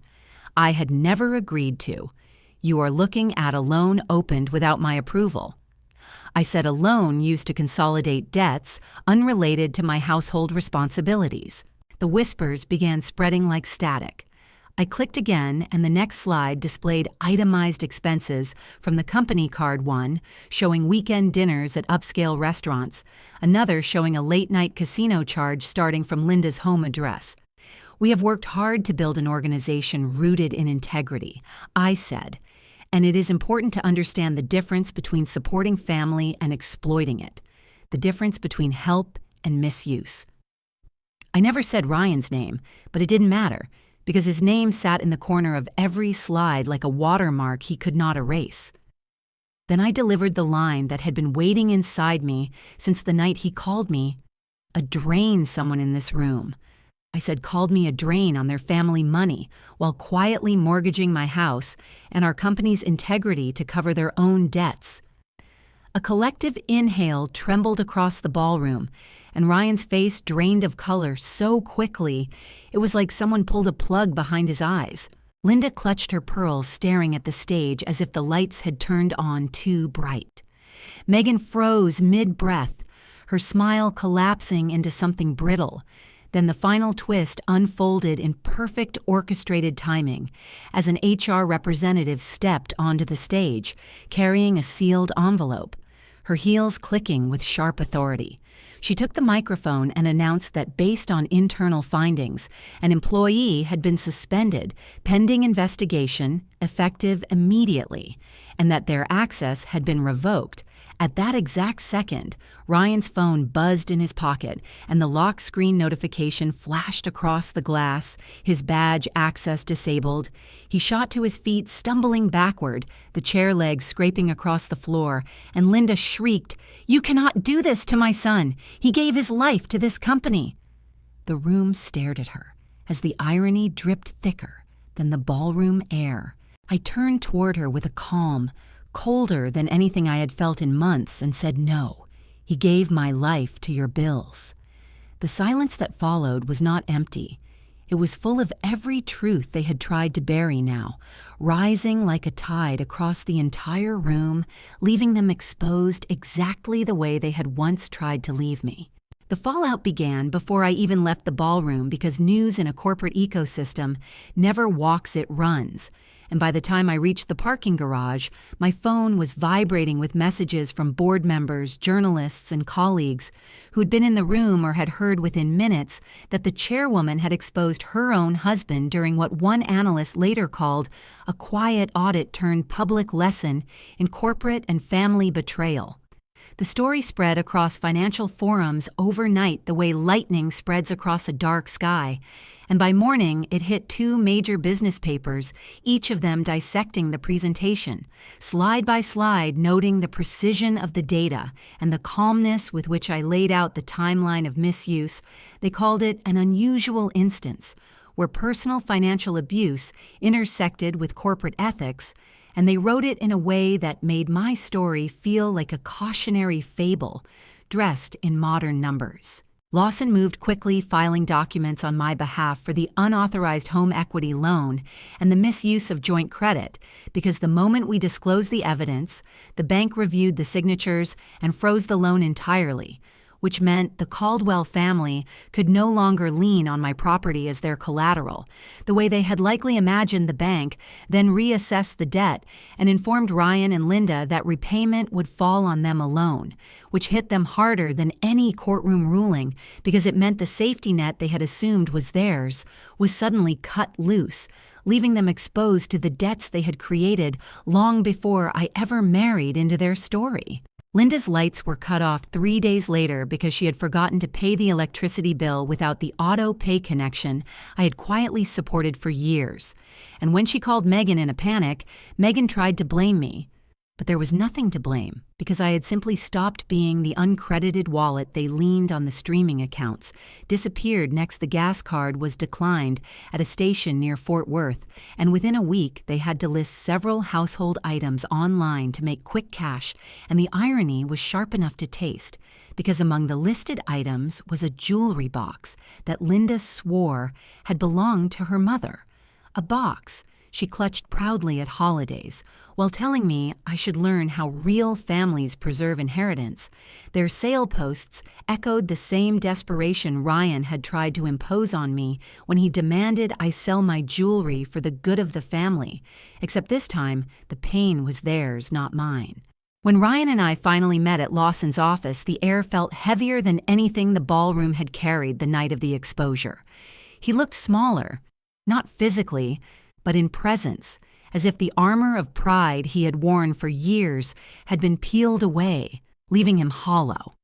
[SPEAKER 1] I had never agreed to. "You are looking at a loan opened without my approval." I said a loan used to consolidate debts unrelated to my household responsibilities. The whispers began spreading like static. I clicked again, and the next slide displayed itemized expenses from the company card, one showing weekend dinners at upscale restaurants, another showing a late-night casino charge starting from Linda's home address. "We have worked hard to build an organization rooted in integrity," I said, "and it is important to understand the difference between supporting family and exploiting it, the difference between help and misuse." I never said Ryan's name, but it didn't matter, because his name sat in the corner of every slide like a watermark he could not erase. Then I delivered the line that had been waiting inside me since the night he called me a drain. Someone in this room, I said, called me a drain on their family money while quietly mortgaging my house and our company's integrity to cover their own debts. A collective inhale trembled across the ballroom, and Ryan's face drained of color so quickly it was like someone pulled a plug behind his eyes. Linda clutched her pearls, staring at the stage as if the lights had turned on too bright. Megan froze mid-breath, her smile collapsing into something brittle. Then the final twist unfolded in perfect orchestrated timing as an HR representative stepped onto the stage, carrying a sealed envelope, her heels clicking with sharp authority. She took the microphone and announced that based on internal findings, an employee had been suspended pending investigation, effective immediately, and that their access had been revoked. At that exact second, Ryan's phone buzzed in his pocket, and the lock screen notification flashed across the glass, his badge access disabled. He shot to his feet, stumbling backward, the chair legs scraping across the floor, and Linda shrieked, "You cannot do this to my son! He gave his life to this company!" The room stared at her, as the irony dripped thicker than the ballroom air. I turned toward her with a calm, colder than anything I had felt in months, and said, "No, he gave my life to your bills." The silence that followed was not empty. It was full of every truth they had tried to bury now, rising like a tide across the entire room, leaving them exposed exactly the way they had once tried to leave me. The fallout began before I even left the ballroom, because news in a corporate ecosystem never walks, it runs. And by the time I reached the parking garage, my phone was vibrating with messages from board members, journalists, and colleagues who had been in the room or had heard within minutes that the chairwoman had exposed her own husband during what one analyst later called a quiet audit turned public lesson in corporate and family betrayal. The story spread across financial forums overnight the way lightning spreads across a dark sky, and by morning it hit 2 major business papers, each of them dissecting the presentation, slide by slide noting the precision of the data and the calmness with which I laid out the timeline of misuse. They called it an unusual instance, where personal financial abuse intersected with corporate ethics, and they wrote it in a way that made my story feel like a cautionary fable dressed in modern numbers. Lawson moved quickly, filing documents on my behalf for the unauthorized home equity loan and the misuse of joint credit, because the moment we disclosed the evidence, the bank reviewed the signatures and froze the loan entirely, which meant the Caldwell family could no longer lean on my property as their collateral, the way they had likely imagined the bank then reassessed the debt and informed Ryan and Linda that repayment would fall on them alone, which hit them harder than any courtroom ruling because it meant the safety net they had assumed was theirs was suddenly cut loose, leaving them exposed to the debts they had created long before I ever married into their story. Linda's lights were cut off 3 days later because she had forgotten to pay the electricity bill without the auto pay connection I had quietly supported for years. And when she called Megan in a panic, Megan tried to blame me. But there was nothing to blame because I had simply stopped being the uncredited wallet they leaned on the streaming accounts, disappeared next the gas card was declined at a station near Fort Worth, and within a week they had to list several household items online to make quick cash, and the irony was sharp enough to taste because among the listed items was a jewelry box that Linda swore had belonged to her mother. A box she clutched proudly at holidays, while telling me I should learn how real families preserve inheritance. Their sale posts echoed the same desperation Ryan had tried to impose on me when he demanded I sell my jewelry for the good of the family, except this time the pain was theirs, not mine. When Ryan and I finally met at Lawson's office, the air felt heavier than anything the ballroom had carried the night of the exposure. He looked smaller, not physically, but in presence, as if the armor of pride he had worn for years had been peeled away, leaving him hollow.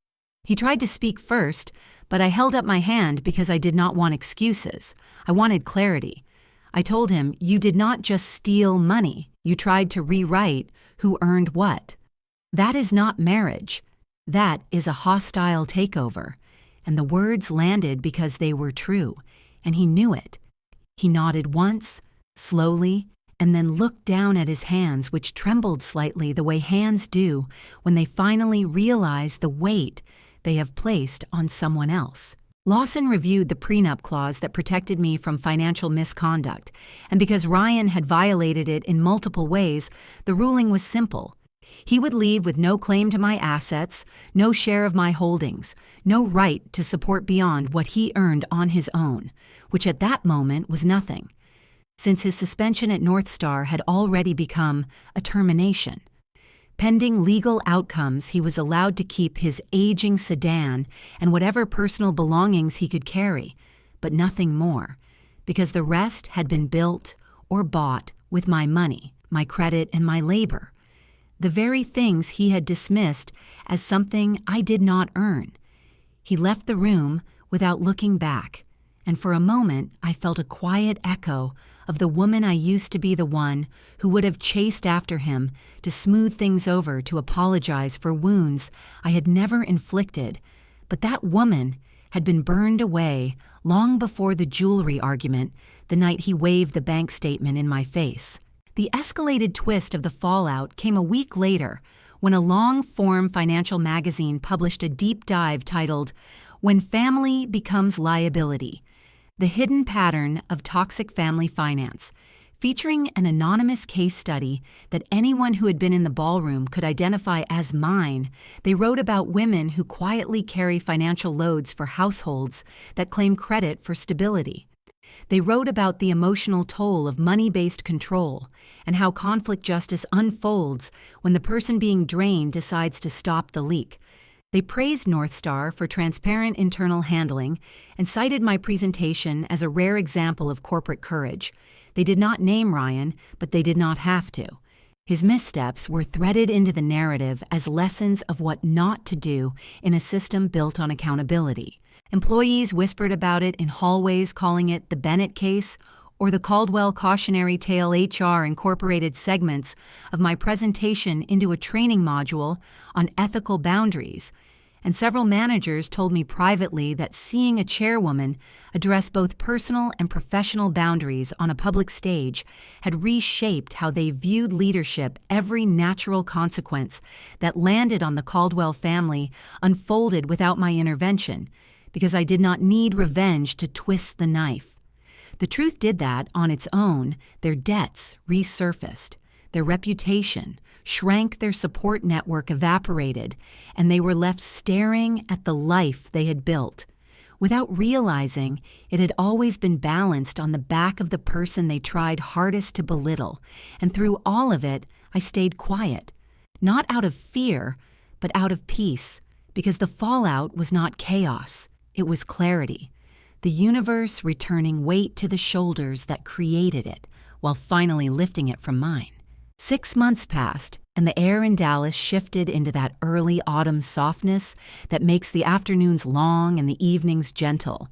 [SPEAKER 1] He tried to speak first, but I held up my hand because I did not want excuses. I wanted clarity. I told him, "You did not just steal money. You tried to rewrite who earned what. That is not marriage. That is a hostile takeover." And the words landed because they were true, and he knew it. He nodded once, slowly, and then looked down at his hands, which trembled slightly the way hands do when they finally realize the weight they have placed on someone else. Lawson reviewed the prenup clause that protected me from financial misconduct, and because Ryan had violated it in multiple ways, the ruling was simple. He would leave with no claim to my assets, no share of my holdings, no right to support beyond what he earned on his own, which at that moment was nothing, since his suspension at North Star had already become a termination. Pending legal outcomes, he was allowed to keep his aging sedan and whatever personal belongings he could carry, but nothing more, because the rest had been built or bought with my money, my credit, and my labor. The very things he had dismissed as something I did not earn. He left the room without looking back, and for a moment I felt a quiet echo of the woman I used to be, the one who would have chased after him to smooth things over, to apologize for wounds I had never inflicted. But that woman had been burned away long before the jewelry argument the night he waved the bank statement in my face. The escalated twist of the fallout came a week later when a long-form financial magazine published a deep dive titled, "When Family Becomes Liability: The Hidden Pattern of Toxic Family Finance," featuring an anonymous case study that anyone who had been in the ballroom could identify as mine. They wrote about women who quietly carry financial loads for households that claim credit for stability. They wrote about the emotional toll of money-based control and how conflict justice unfolds when the person being drained decides to stop the leak. They praised North Star for transparent internal handling and cited my presentation as a rare example of corporate courage. They did not name Ryan, but they did not have to. His missteps were threaded into the narrative as lessons of what not to do in a system built on accountability. Employees whispered about it in hallways, calling it the Bennett case or the Caldwell cautionary tale. HR incorporated segments of my presentation into a training module on ethical boundaries, And several managers told me privately that seeing a chairwoman address both personal and professional boundaries on a public stage had reshaped how they viewed leadership. Every natural consequence that landed on the Caldwell family unfolded without my intervention, because I did not need revenge to twist the knife. The truth did that on its own. Their debts resurfaced. Their reputation shrank, their support network evaporated, and they were left staring at the life they had built. Without realizing, it had always been balanced on the back of the person they tried hardest to belittle, and through all of it, I stayed quiet. Not out of fear, but out of peace, because the fallout was not chaos, it was clarity. The universe returning weight to the shoulders that created it, while finally lifting it from mine. 6 months passed, and the air in Dallas shifted into that early autumn softness that makes the afternoons long and the evenings gentle.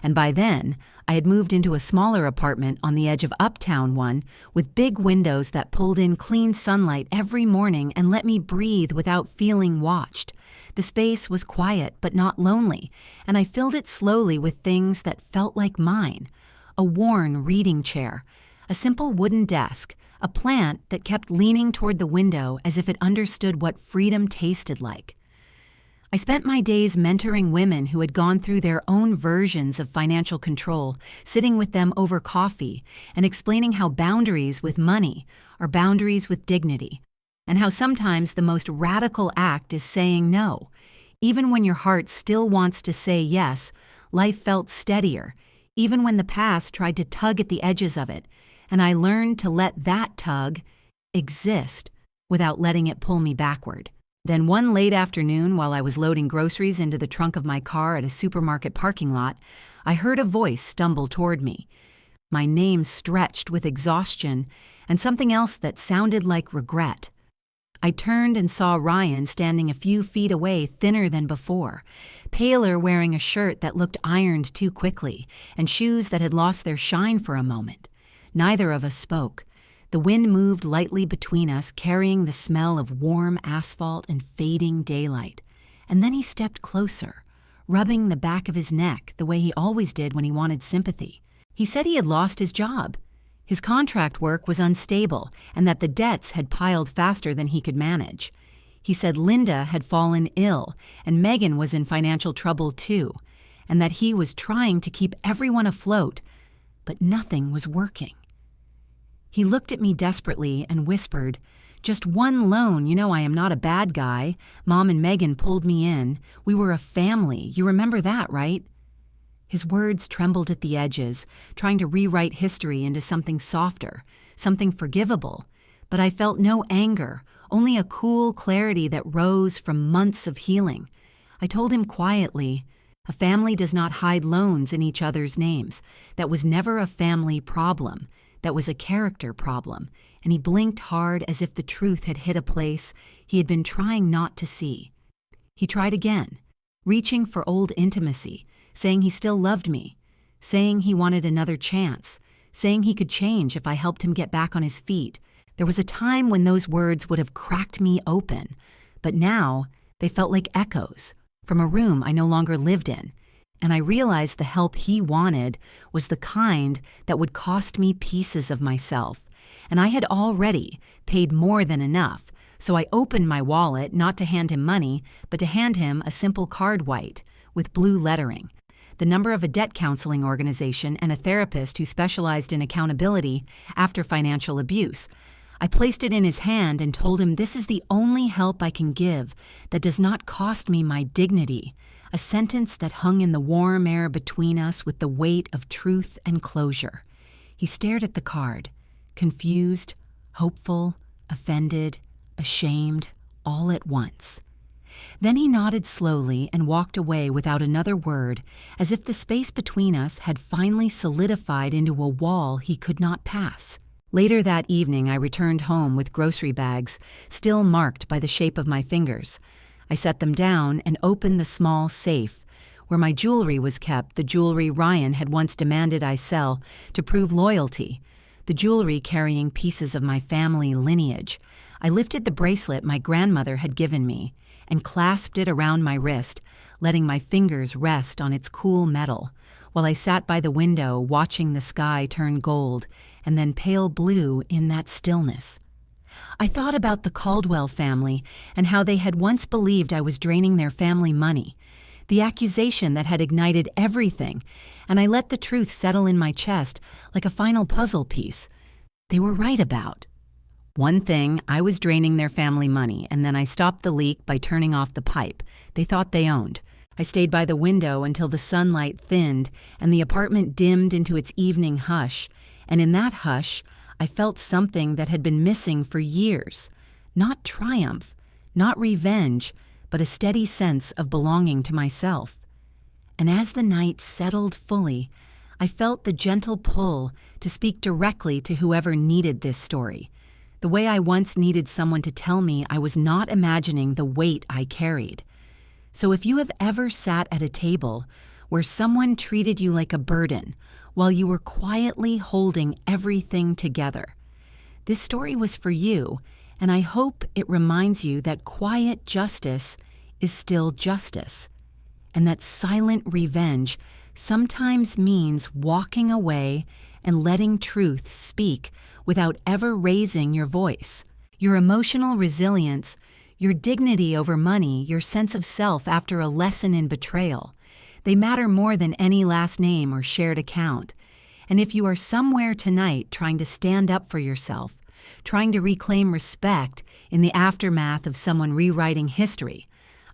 [SPEAKER 1] And by then, I had moved into a smaller apartment on the edge of Uptown one, with big windows that pulled in clean sunlight every morning and let me breathe without feeling watched. The space was quiet but not lonely, and I filled it slowly with things that felt like mine. A worn reading chair, a simple wooden desk, a plant that kept leaning toward the window as if it understood what freedom tasted like. I spent my days mentoring women who had gone through their own versions of financial control, sitting with them over coffee and explaining how boundaries with money are boundaries with dignity, and how sometimes the most radical act is saying no. Even when your heart still wants to say yes, life felt steadier, even when the past tried to tug at the edges of it, and I learned to let that tug exist without letting it pull me backward. Then one late afternoon, while I was loading groceries into the trunk of my car at a supermarket parking lot, I heard a voice stumble toward me. My name stretched with exhaustion and something else that sounded like regret. I turned and saw Ryan standing a few feet away, thinner than before, paler, wearing a shirt that looked ironed too quickly and shoes that had lost their shine for a moment. Neither of us spoke. The wind moved lightly between us, carrying the smell of warm asphalt and fading daylight. And then he stepped closer, rubbing the back of his neck the way he always did when he wanted sympathy. He said he had lost his job. His contract work was unstable, and that the debts had piled faster than he could manage. He said Linda had fallen ill, and Megan was in financial trouble too, and that he was trying to keep everyone afloat, but nothing was working. He looked at me desperately and whispered, "Just one loan, I am not a bad guy. Mom and Megan pulled me in. We were a family. You remember that, right?" His words trembled at the edges, trying to rewrite history into something softer, something forgivable. But I felt no anger, only a cool clarity that rose from months of healing. I told him quietly, "A family does not hide loans in each other's names. That was never a family problem. That was a character problem," and he blinked hard as if the truth had hit a place he had been trying not to see. He tried again, reaching for old intimacy, saying he still loved me, saying he wanted another chance, saying he could change if I helped him get back on his feet. There was a time when those words would have cracked me open, but now they felt like echoes from a room I no longer lived in. And I realized the help he wanted was the kind that would cost me pieces of myself. And I had already paid more than enough, so I opened my wallet not to hand him money, but to hand him a simple card white with blue lettering, the number of a debt counseling organization and a therapist who specialized in accountability after financial abuse. I placed it in his hand and told him this is the only help I can give that does not cost me my dignity. A sentence that hung in the warm air between us with the weight of truth and closure. He stared at the card, confused, hopeful, offended, ashamed, all at once. Then he nodded slowly and walked away without another word, as if the space between us had finally solidified into a wall he could not pass. Later that evening, I returned home with grocery bags, still marked by the shape of my fingers. I set them down and opened the small safe where my jewelry was kept, the jewelry Ryan had once demanded I sell to prove loyalty, the jewelry carrying pieces of my family lineage. I lifted the bracelet my grandmother had given me, and clasped it around my wrist, letting my fingers rest on its cool metal, while I sat by the window watching the sky turn gold and then pale blue in that stillness. I thought about the Caldwell family and how they had once believed I was draining their family money, the accusation that had ignited everything, and I let the truth settle in my chest like a final puzzle piece. They were right about. One thing, I was draining their family money, and then I stopped the leak by turning off the pipe they thought they owned. I stayed by the window until the sunlight thinned and the apartment dimmed into its evening hush, and in that hush, I felt something that had been missing for years. Not triumph, not revenge, but a steady sense of belonging to myself. And as the night settled fully, I felt the gentle pull to speak directly to whoever needed this story, the way I once needed someone to tell me I was not imagining the weight I carried. So if you have ever sat at a table where someone treated you like a burden while you were quietly holding everything together, this story was for you, and I hope it reminds you that quiet justice is still justice, and that silent revenge sometimes means walking away and letting truth speak without ever raising your voice. Your emotional resilience, your dignity over money, your sense of self after a lesson in betrayal, they matter more than any last name or shared account. And if you are somewhere tonight trying to stand up for yourself, trying to reclaim respect in the aftermath of someone rewriting history,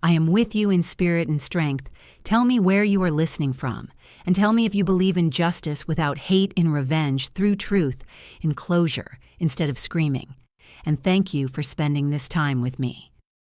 [SPEAKER 1] I am with you in spirit and strength. Tell me where you are listening from, and tell me if you believe in justice without hate in revenge, through truth, in closure, instead of screaming. And thank you for spending this time with me.